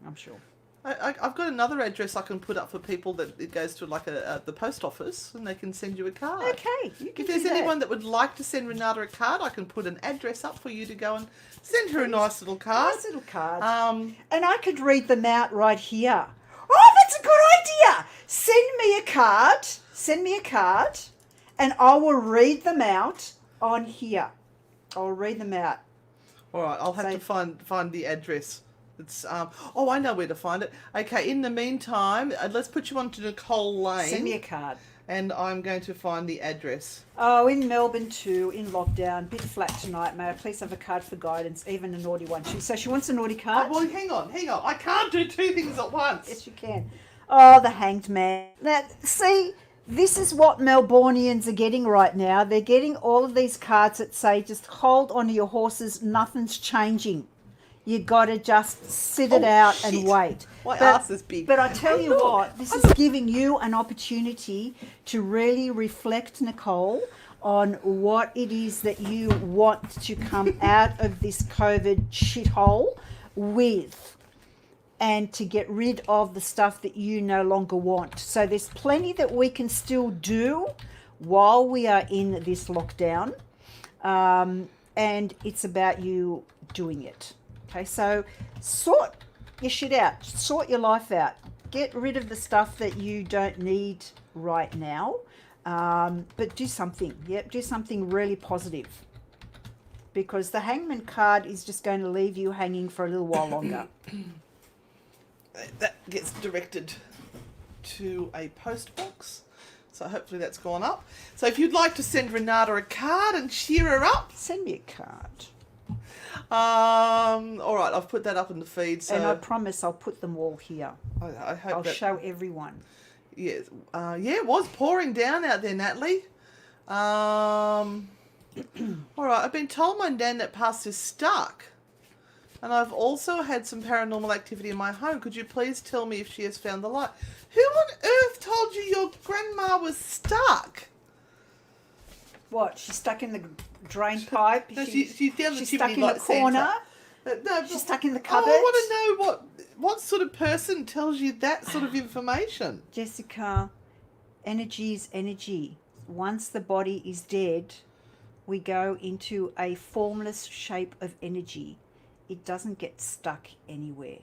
I'm sure. I've got another address I can put up for people that it goes to like the post office, and they can send you a card. Okay, you can If there's do that. anyone that would like to send Renata a card, I can put an address up for you to go and send her a nice little card. Nice little card. And I could read them out right here. Oh, that's a good idea. Send me a card. Send me a card, and I will read them out on here. I'll read them out. all right, I'll have to find the address. It's I know where to find it. Okay, in the meantime, let's put you on to Nicole Lane. Send me a card. And I'm going to find the address. Oh, in Melbourne too, in lockdown, bit flat tonight. May I please have a card for guidance, even a naughty one? So she wants a naughty card? Oh, well, hang on. I can't do two things at once. Yes, you can. Oh, the Hanged Man. Now, see, this is what Melbournians are getting right now. They're getting all of these cards that say, just hold on to your horses, nothing's changing. You got to just sit it out shit. and wait. My ass is big. But I tell you what, this is giving you an opportunity to really reflect, Nicole, on what it is that you want to come out of this COVID shithole with, and to get rid of the stuff that you no longer want. So there's plenty that we can still do while we are in this lockdown, and it's about you doing it. Okay, so sort your shit out, sort your life out, get rid of the stuff that you don't need right now, but do something. Yep, do something really positive, because the Hangman card is just going to leave you hanging for a little while longer. That gets directed to a post box. So hopefully that's gone up. So if you'd like to send Renata a card and cheer her up. Send me a card. All right, I've put that up in the feed. So And I promise I'll put them all here. I hope I'll that, show everyone. yeah, it was pouring down out there, Natalie. All right, I've been told my nan that passed is stuck. And I've also had some paranormal activity in my home. Could you please tell me if she has found the light? Who on earth told you your grandma was stuck? What? She's stuck in the drain pipe? No, she's down the she's chimney stuck in like the corner? Santa. No, She's stuck in the cupboard? I want to know what sort of person tells you that sort of information. Jessica, energy is energy. Once the body is dead, we go into a formless shape of energy. It doesn't get stuck anywhere.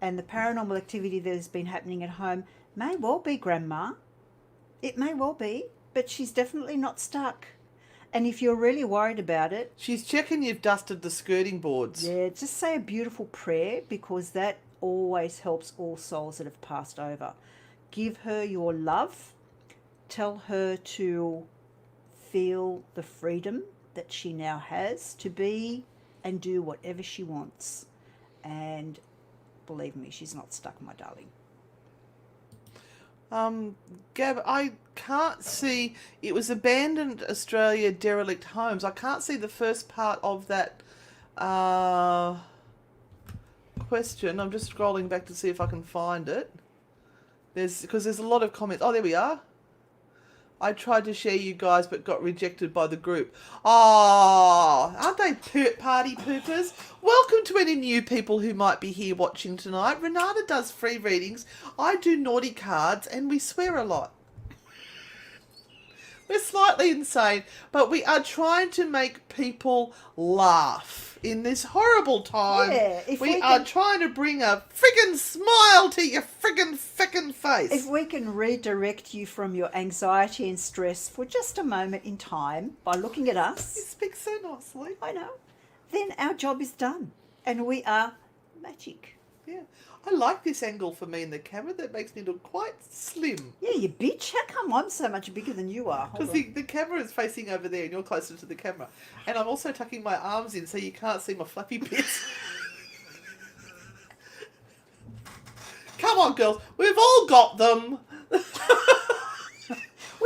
And the paranormal activity that has been happening at home may well be Grandma. It may well be, but she's definitely not stuck. And if you're really worried about it, She's checking you've dusted the skirting boards. yeah, just say a beautiful prayer, because that always helps all souls that have passed over. Give her your love. Tell her to feel the freedom that she now has to be and do whatever she wants. And believe me, she's not stuck, my darling. Gab, I can't see. It was abandoned Australia derelict homes. I can't see the first part of that question. I'm just scrolling back to see if I can find it. Because there's a lot of comments. Oh, there we are. I tried to share you guys, but got rejected by the group. Oh, aren't they party poopers? Welcome to any new people who might be here watching tonight. Renata does free readings. I do naughty cards, and we swear a lot. We're slightly insane, but we are trying to make people laugh in this horrible time. Yeah, we are trying to bring a friggin' smile to your friggin' face. If we can redirect you from your anxiety and stress for just a moment in time by looking at You us, speak so nicely. I know, then our job is done. And we are magic. Yeah. I like this angle for me in the camera. That makes me look quite slim. Yeah, you bitch. How come I'm so much bigger than you are? Because the camera is facing over there and you're closer to the camera. And I'm also tucking my arms in so you can't see my flappy bits. Come on, girls. We've all got them. We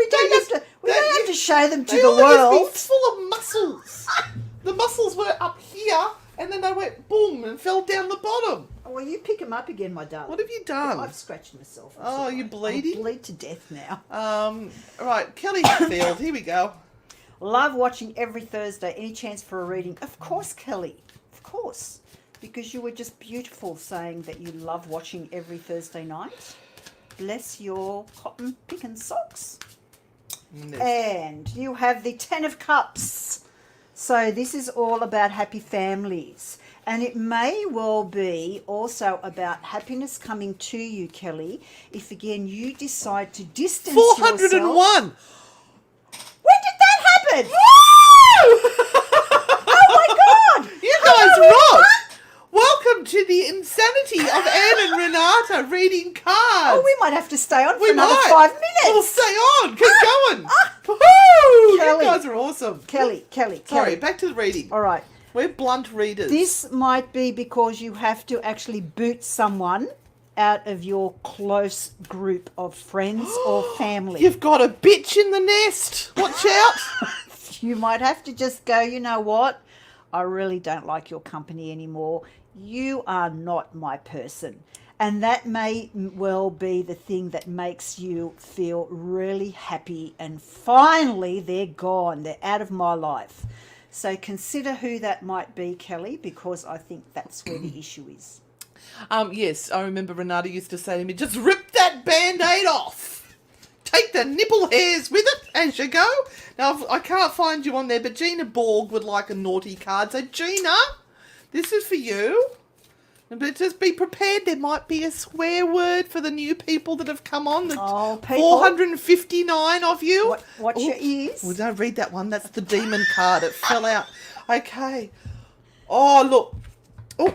don't have to show them to They the all just world. be full of muscles. The muscles were up here and then they went boom and fell down the bottom. Well, you pick them up again, my darling. What have you done? I've scratched myself. Oh, you're bleeding? I bleed to death now. Right, Kelly Hatfield. Here we go. Love watching every Thursday. Any chance for a reading? Of course, Kelly. Of course. Because you were just beautiful saying that you love watching every Thursday night. Bless your cotton picking socks. And you have the 10 of Cups. So this is all about happy families. And it may well be also about happiness coming to you, Kelly, if again you decide to distance 401. yourself. When did that happen? Oh my God! You guys rock! Welcome to the insanity of Anne and Renata reading cards. Oh, we might have to stay on for We another might. 5 minutes. We'll stay on. Keep going. Woo! Kelly. You guys are awesome. Kelly. Sorry, back to the reading. All right. We're blunt readers. This might be because you have to actually boot someone out of your close group of friends or family. You've got a bitch in the nest. Watch out. You might have to just go, you know what? I really don't like your company anymore. You are not my person. And that may well be the thing that makes you feel really happy. And finally, they're gone. They're out of my life. So consider who that might be, Kelly, because I think that's where the issue is. Yes, I remember Renata used to say to me, just rip that Band-Aid off. Take the nipple hairs with it as you go. Now, I can't find you on there, but Gina Borg would like a naughty card. So, Gina, this is for you. But just be prepared. There might be a swear word for the new people that have come on. The people. 459 of you. Watch your ears. Well, don't read that one. That's the demon card. It fell out. Okay. Oh, look. Oh.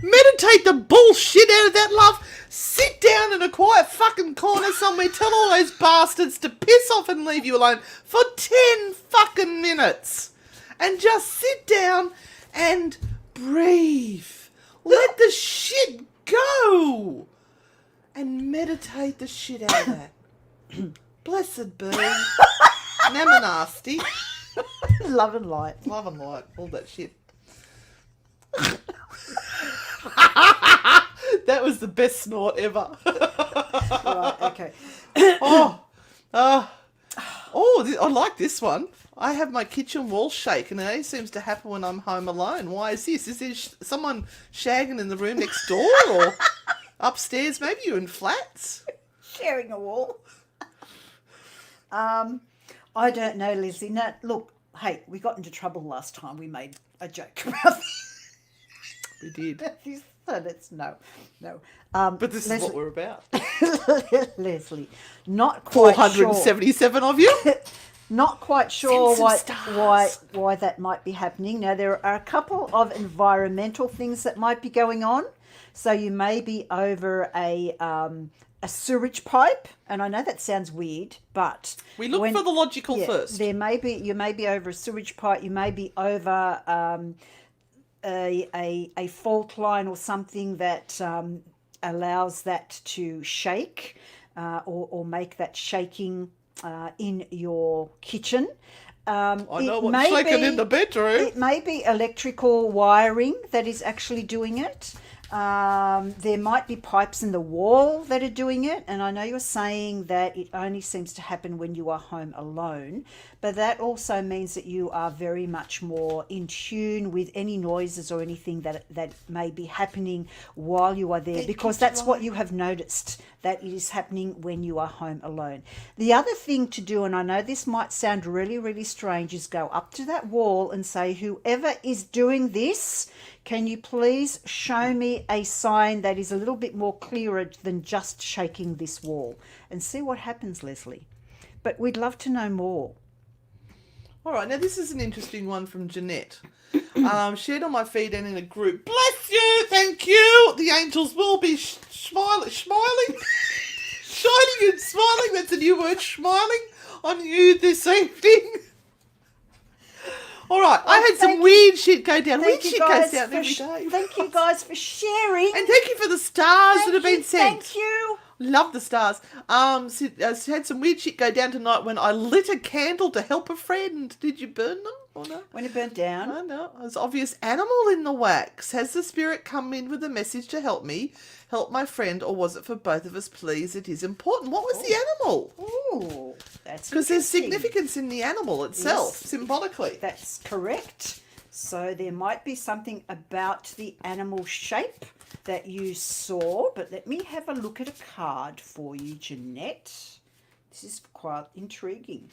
Meditate the bullshit out of that, love. Sit down in a quiet fucking corner somewhere. Tell all those bastards to piss off and leave you alone for 10 fucking minutes. And just sit down and breathe. Let the shit go. And meditate the shit out of that. Blessed be. Namanasti. Love and light. Love and light. All that shit. That was the best snort ever. Right, okay. I like this one. I have my kitchen wall shake, and it only seems to happen when I'm home alone. Why is this? Is there someone shagging in the room next door or upstairs? Maybe you're in flats. Sharing a wall. I don't know, Leslie. No, look, hey, we got into trouble last time. We made a joke about this. We did. So let's no. But this is what we're about. Leslie, not quite 477 of you. Not quite sure Send some stars. why that might be happening. Now, there are a couple of environmental things that might be going on. So you may be over a a sewage pipe, and I know that sounds weird, but We look for the logical first. You may be over a sewage pipe, you may be over a fault line or something that allows that to shake or make that shaking in your kitchen. I know what's shaking in the bedroom. It may be electrical wiring that is actually doing it. There might be pipes in the wall that are doing it, and I know you're saying that it only seems to happen when you are home alone, but that also means that you are very much more in tune with any noises or anything that may be happening while you are there, because that's what you have noticed, that it is happening when you are home alone. The other thing to do, and I know this might sound really, really strange, is go up to that wall and say, whoever is doing this, can you please show me a sign that is a little bit more clearer than just shaking this wall? And see what happens, Leslie. But we'd love to know more. All right, now this is an interesting one from Jeanette. Shared on my feed and in a group. Bless you, thank you. The angels will be smiling, shining and smiling. That's a new word, smiling on you this evening. All right, I had some weird shit go down. Weird shit goes down every day. Thank you guys for sharing. And thank you for the stars that have been sent. Thank you. Love the stars. I had some weird shit go down tonight when I lit a candle to help a friend. Did you burn them or no? When it burnt down? I know. There's obvious animal in the wax. Has the spirit come in with a message to help me, help my friend, or was it for both of us? Please, it is important. What was the animal? Oh, that's because there's interesting. significance in the animal itself, Yes. symbolically. That's correct. So there might be something about the animal shape that you saw, but let me have a look at a card for you, Jeanette. This is quite intriguing.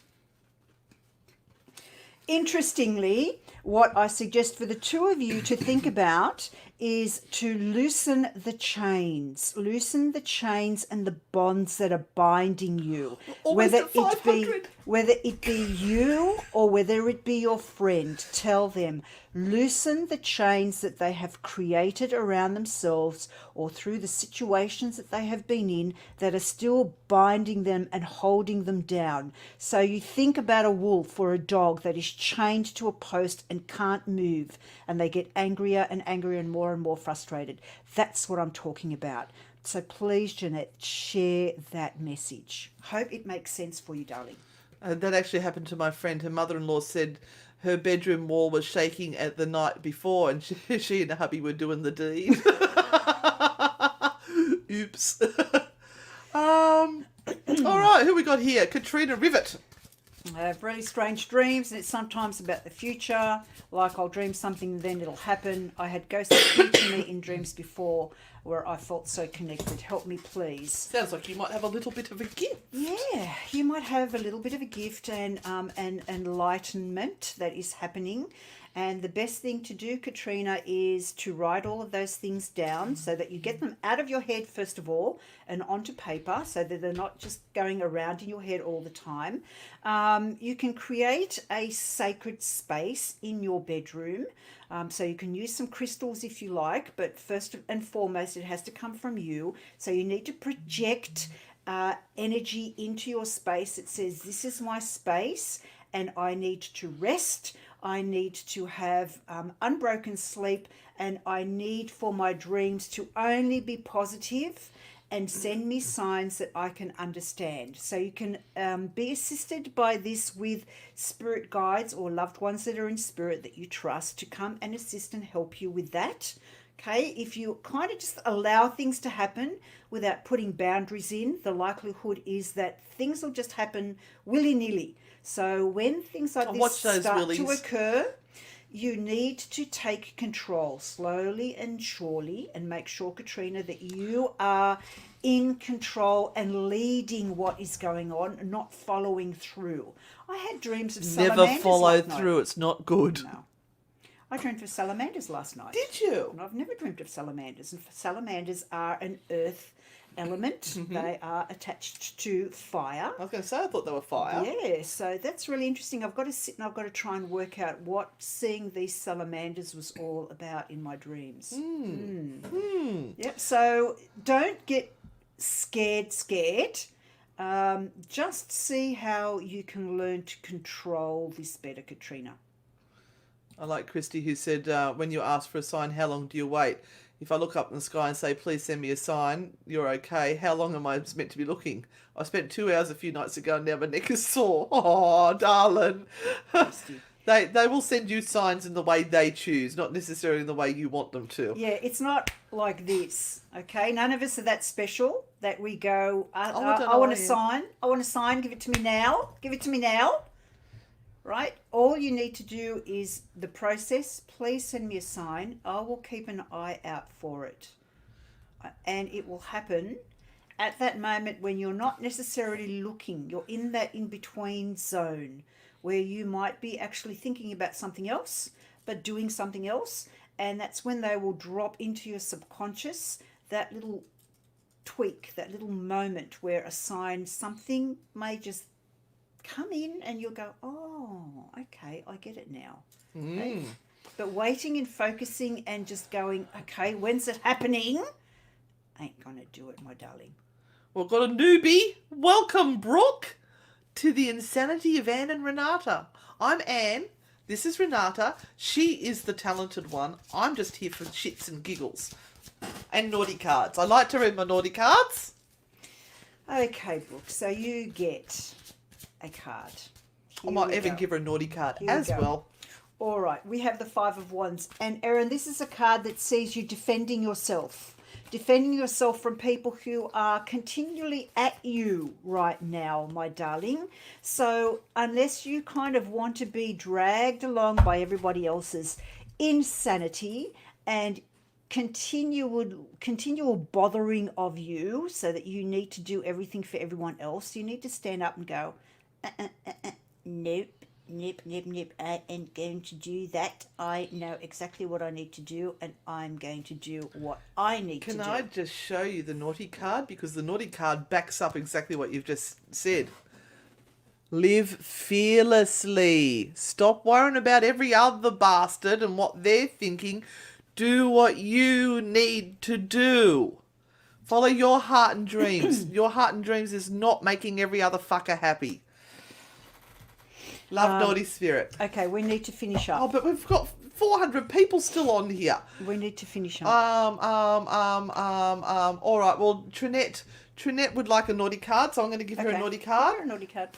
Interestingly, what I suggest for the two of you to think about is to loosen the chains and the bonds that are binding you. Almost at 500. Whether it be you or whether it be your friend, tell them, loosen the chains that they have created around themselves or through the situations that they have been in that are still binding them and holding them down. So you think about a wolf or a dog that is chained to a post and can't move, and they get angrier and angrier and more frustrated. That's what I'm talking about. So please, Jeanette, share that message. Hope it makes sense for you, darling. That actually happened to my friend. Her mother-in-law said her bedroom wall was shaking at the night before, and she and her hubby were doing the deed. Oops. All right, who we got here? Katrina Rivet. I have really strange dreams, and it's sometimes about the future. Like I'll dream something, then it'll happen. I had ghosts speak to me in dreams before where I felt so connected. Help me, please. Sounds like you might have a little bit of a gift. Yeah, you might have a little bit of a gift and enlightenment that is happening. And the best thing to do, Katrina, is to write all of those things down so that you get them out of your head, first of all, and onto paper so that they're not just going around in your head all the time. You can create a sacred space in your bedroom. So you can use some crystals if you like, but first and foremost, it has to come from you. So you need to project energy into your space. It says, this is my space and I need to rest. I need to have unbroken sleep, and I need for my dreams to only be positive and send me signs that I can understand. So you can be assisted by this with spirit guides or loved ones that are in spirit that you trust to come and assist and help you with that. Okay, if you kind of just allow things to happen without putting boundaries in, the likelihood is that things will just happen willy-nilly. So when things like this start to occur, you need to take control slowly and surely and make sure, Katrina, that you are in control and leading what is going on, not following through. I had dreams of salamanders. Never follow through. It's not good. No. I dreamed of salamanders last night. Did you? And I've never dreamed of salamanders. And salamanders are an earth element. Mm-hmm. They are attached to fire. I was going to say, I thought they were fire. Yeah, so that's really interesting. I've got to sit and I've got to try and work out what seeing these salamanders was all about in my dreams. Yep, so don't get scared. Just see how you can learn to control this better, Katrina. I like Christy, who said, when you ask for a sign, how long do you wait? If I look up in the sky and say, please send me a sign, you're okay. How long am I meant to be looking? I spent 2 hours a few nights ago and now my neck is sore. Oh, darling. They will send you signs in the way they choose, not necessarily in the way you want them to. Yeah, it's not like this, okay? None of us are that special that we go, I want a sign. I want a sign. Give it to me now. Give it to me now. Right? All you need to do is the process. Please send me a sign. I will keep an eye out for it. And it will happen at that moment when you're not necessarily looking. You're in that in-between zone where you might be actually thinking about something else, but doing something else. And that's when they will drop into your subconscious, that little tweak, that little moment where a sign, something may just come in and you'll go, oh, okay, I get it now. Okay? But waiting and focusing and just going, okay, when's it happening? Ain't gonna do it, my darling. We've got a newbie. Welcome, Brooke, to the insanity of Anne and Renata. I'm Anne. This is Renata. She is the talented one. I'm just here for shits and giggles. And naughty cards. I like to read my naughty cards. Okay, Brooke, so you get a card. I might even give her a naughty card as well. All right, we have the Five of Wands. And Erin, this is a card that sees you defending yourself. Defending yourself from people who are continually at you right now, my darling. So unless you kind of want to be dragged along by everybody else's insanity and continual bothering of you so that you need to do everything for everyone else, you need to stand up and go, nope, I ain't going to do that. I know exactly what I need to do, and I'm going to do what I need to do. Can I just show you the naughty card? Because the naughty card backs up exactly what you've just said. Live fearlessly. Stop worrying about every other bastard and what they're thinking. Do what you need to do. Follow your heart and dreams. Your heart and dreams is not making every other fucker happy. Love, naughty spirit. Okay, we need to finish up. Oh, but we've got 400 people still on here. We need to finish up. All right. Well, Trinette would like a naughty card, so I'm going to give her a naughty card. Give her a naughty card.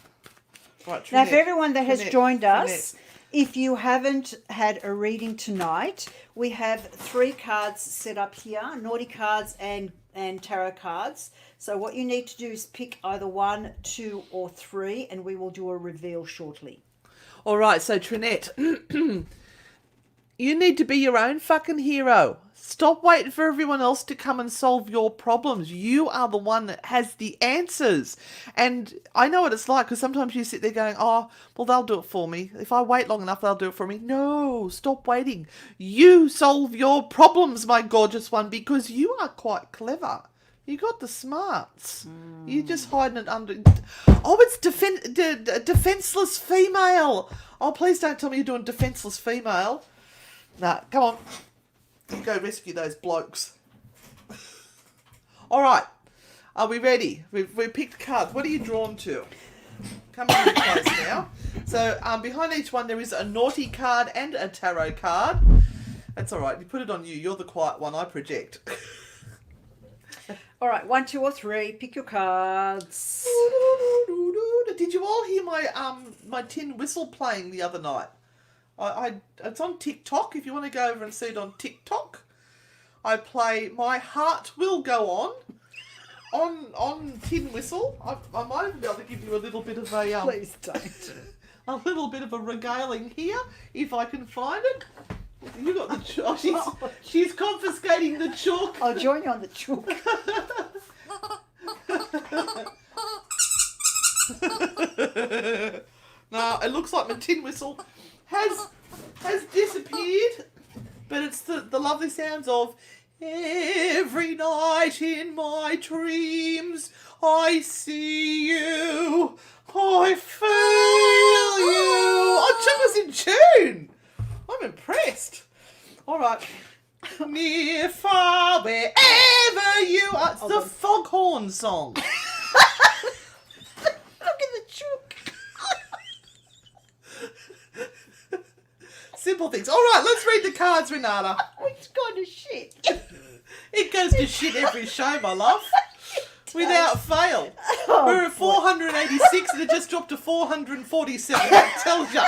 Right, Trinette, now, for everyone that has joined us, if you haven't had a reading tonight, we have 3 cards set up here: naughty cards and tarot cards. So what you need to do is pick either 1, 2, or 3, and we will do a reveal shortly. All right, so Trinette, you need to be your own fucking hero. Stop waiting for everyone else to come and solve your problems. You are the one that has the answers. And I know what it's like, because sometimes you sit there going, oh, well, they'll do it for me. If I wait long enough, they'll do it for me. No, stop waiting. You solve your problems, my gorgeous one, because you are quite clever. You got the smarts. You're just hiding it under... Oh, it's defenseless female. Oh, please don't tell me you're doing defenseless female. Nah, come on. You go rescue those blokes. All right. Are we ready? We've picked cards. What are you drawn to? Come on close now. So behind each one there is a naughty card and a tarot card. That's all right. You put it on you. You're the quiet one. I project. All right, 1, 2, or 3. Pick your cards. Did you all hear my tin whistle playing the other night? It's on TikTok. If you want to go over and see it on TikTok, I play "My Heart Will Go on tin whistle. I might even be able to give you a little bit of a Please don't. a little bit of a regaling here if I can find it. You got the chalk. She's confiscating the chalk. I'll join you on the chalk. Now it looks like my tin whistle has disappeared, but it's the lovely sounds of every night in my dreams I see you, I feel you. Oh, Chuck was in tune. I'm impressed. All right. Near, far, wherever you are. It's the Foghorn song. Look at the chook. Simple things. All right, let's read the cards, Renata. It's kind of shit. It goes to shit every show, my love. Without fail. Oh, We're at 486 and it just dropped to 447. That tells you.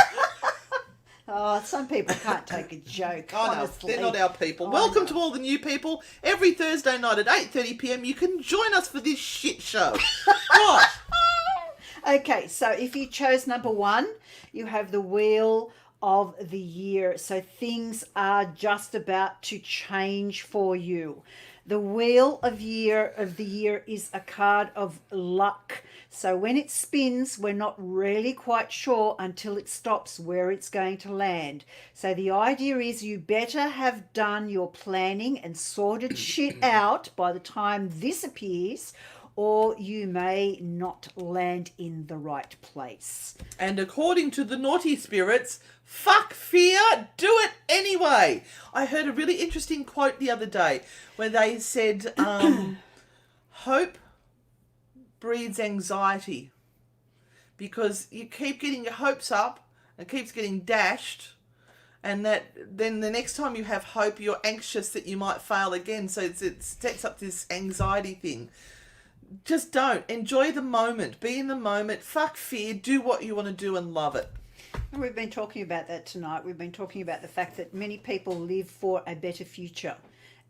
Oh, some people can't take a joke. I know, honestly. they're not our people. I Welcome know. to all the new people. Every Thursday night at 8:30 p.m. you can join us for this shit show. Right. Okay, so if you chose number 1, you have the Wheel of the Year. So things are just about to change for you. The Wheel of the Year is a card of luck. So when it spins, we're not really quite sure until it stops where it's going to land. So the idea is you better have done your planning and sorted shit out by the time this appears, or you may not land in the right place. And according to the naughty spirits, fuck fear, do it anyway. I heard a really interesting quote the other day where they said, hope breeds anxiety because you keep getting your hopes up and it keeps getting dashed, and that then the next time you have hope, you're anxious that you might fail again. So it sets up this anxiety thing. Just don't. Enjoy the moment. Be in the moment. Fuck fear. Do what you want to do and love it. And we've been talking about that tonight. We've been talking about the fact that many people live for a better future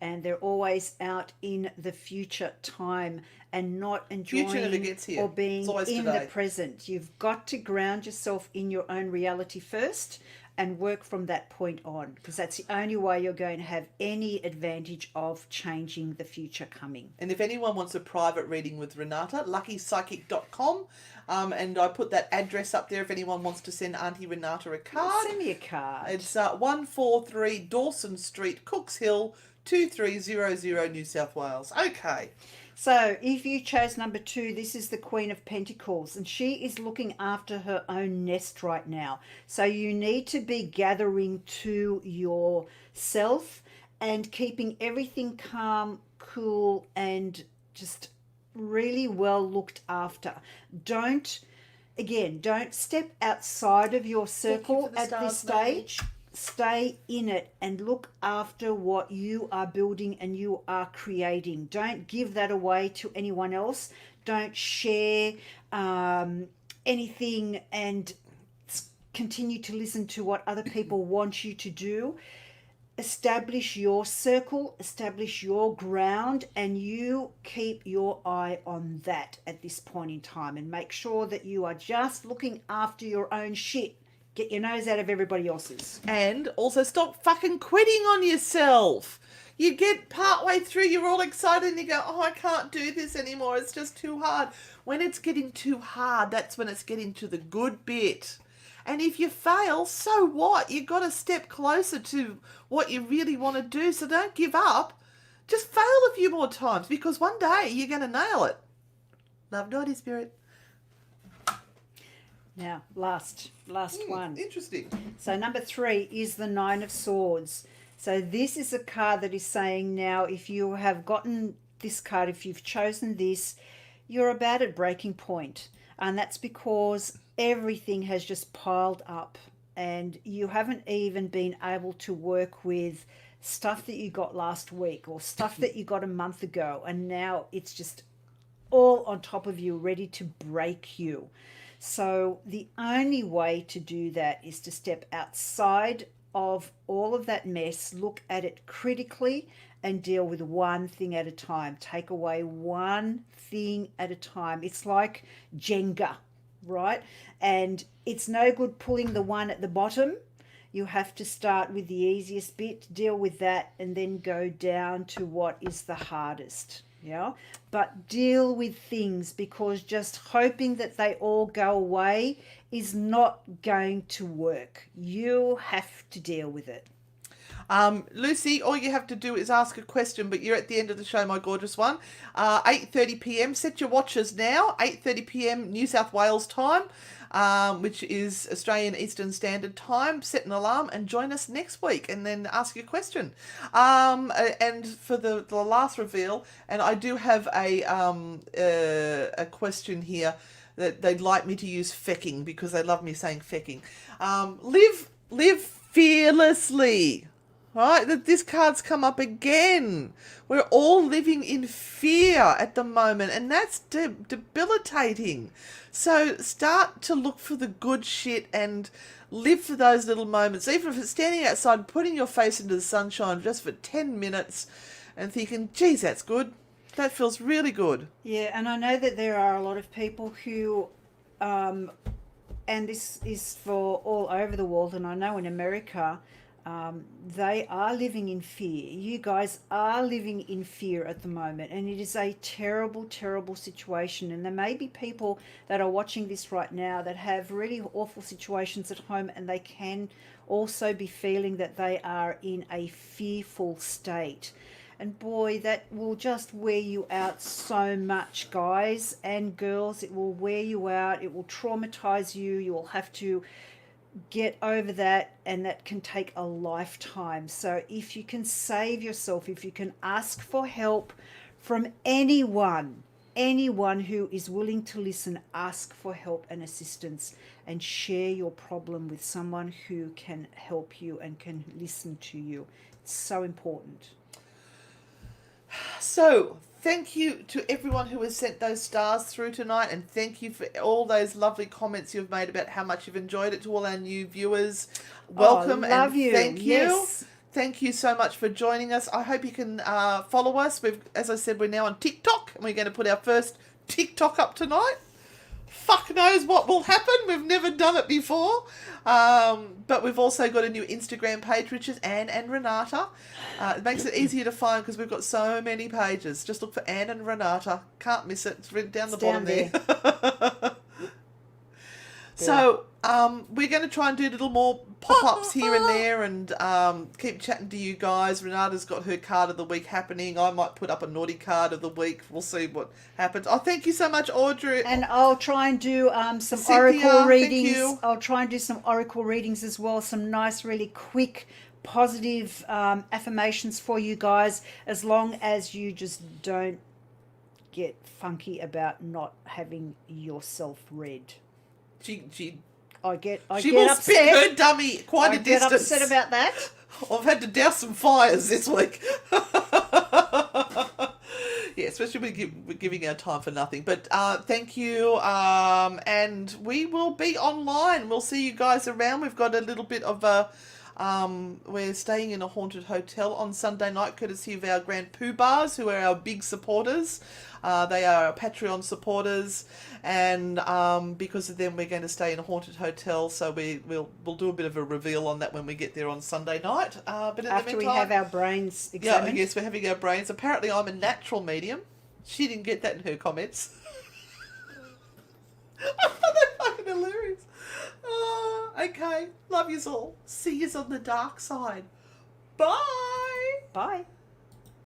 and they're always out in the future time and not enjoying Future never gets here. or being It's always in today. the present. You've got to ground yourself in your own reality first and work from that point on, because that's the only way you're going to have any advantage of changing the future coming. And if anyone wants a private reading with Renata, luckypsychic.com. And I put that address up there if anyone wants to send Auntie Renata a card. Send me a card. It's 143 Dawson Street, Cooks Hill, 2300 New South Wales. Okay. So if you chose number 2, this is the Queen of Pentacles, and she is looking after her own nest right now. So you need to be gathering to yourself and keeping everything calm, cool, and just really well looked after. Don't step outside of your circle at this stage. Stay in it and look after what you are building and you are creating. Don't give that away to anyone else. Don't share anything and continue to listen to what other people want you to do. Establish your circle, establish your ground, and you keep your eye on that at this point in time, and make sure that you are just looking after your own shit. Get your nose out of everybody else's. And also stop fucking quitting on yourself. You get partway through, you're all excited and you go, oh, I can't do this anymore. It's just too hard. When it's getting too hard, that's when it's getting to the good bit. And if you fail, so what? You've got to step closer to what you really want to do. So don't give up. Just fail a few more times because one day you're going to nail it. Love, naughty spirit. Now, last one. Interesting. So number 3 is the 9 of Swords. So this is a card that is saying now, if you have gotten this card, if you've chosen this, you're about at breaking point. And that's because everything has just piled up and you haven't even been able to work with stuff that you got last week or stuff that you got a month ago. And now it's just all on top of you, ready to break you. So the only way to do that is to step outside of all of that mess, look at it critically, and deal with one thing at a time. Take away one thing at a time. It's like Jenga, right? And it's no good pulling the one at the bottom. You have to start with the easiest bit, deal with that, and then go down to what is the hardest. Yeah, but deal with things, because just hoping that they all go away is not going to work. You have to deal with it. Lucy, all you have to do is ask a question, but you're at the end of the show, my gorgeous one. 8:30 p.m. Set your watches now. 8:30 p.m. New South Wales time. which is Australian Eastern Standard Time. Set an alarm and join us next week, and then ask your question. And for the last reveal, and I do have a question here that they'd like me to use fecking because they love me saying fecking. Live fearlessly. Right, that this card's come up again. We're all living in fear at the moment, and that's debilitating. So start to look for the good shit and live for those little moments. Even if it's standing outside, putting your face into the sunshine just for 10 minutes and thinking, geez, that's good. That feels really good. Yeah, and I know that there are a lot of people who, and this is for all over the world, and I know in America, they are living in fear. You guys are living in fear at the moment, and it is a terrible, terrible situation. And there may be people that are watching this right now that have really awful situations at home, and they can also be feeling that they are in a fearful state. And boy, that will just wear you out so much, guys and girls. It will wear you out. It will traumatize you. You will have to get over that, and that can take a lifetime. So if you can save yourself, if you can ask for help from anyone who is willing to listen, ask for help and assistance, and share your problem with someone who can help you and can listen to you. It's so important. So, thank you to everyone who has sent those stars through tonight, and thank you for all those lovely comments you've made about how much you've enjoyed it. To all our new viewers, welcome love and you. Thank you. Yes. Thank you so much for joining us. I hope you can follow us. As I said, we're now on TikTok, and we're going to put our first TikTok up tonight. Fuck knows what will happen. We've never done it before. But we've also got a new Instagram page, which is Anne and Renata. It makes it easier to find because we've got so many pages. Just look for Anne and Renata. Can't miss it. It's written down the bottom there. So we're going to try and do little more pop-ups here and there, and keep chatting to you guys. Renata's got her card of the week happening. I might put up a naughty card of the week. We'll see what happens. Oh, thank you so much, Audrey. And I'll try and do some Cynthia, oracle readings. thank you. I'll try and do some oracle readings as well. Some nice, really quick, positive affirmations for you guys, as long as you just don't get funky about not having yourself read. I get will upset. spit her dummy quite a distance. I get upset about that. I've had to douse some fires this week. Yeah, especially we're giving our time for nothing. But thank you, and we will be online. We'll see you guys around. We've got a little bit of a... we're staying in a haunted hotel on Sunday night, courtesy of our Grand Pooh Bars, who are our big supporters. They are our Patreon supporters, and because of them, we're going to stay in a haunted hotel. So we'll do a bit of a reveal on that when we get there on Sunday night. But after we have our brains examined. Yeah, yes, we're having our brains. Apparently, I'm a natural medium. She didn't get that in her comments. I found that fucking hilarious. Okay, love yous all. See yous on the dark side. Bye. Bye.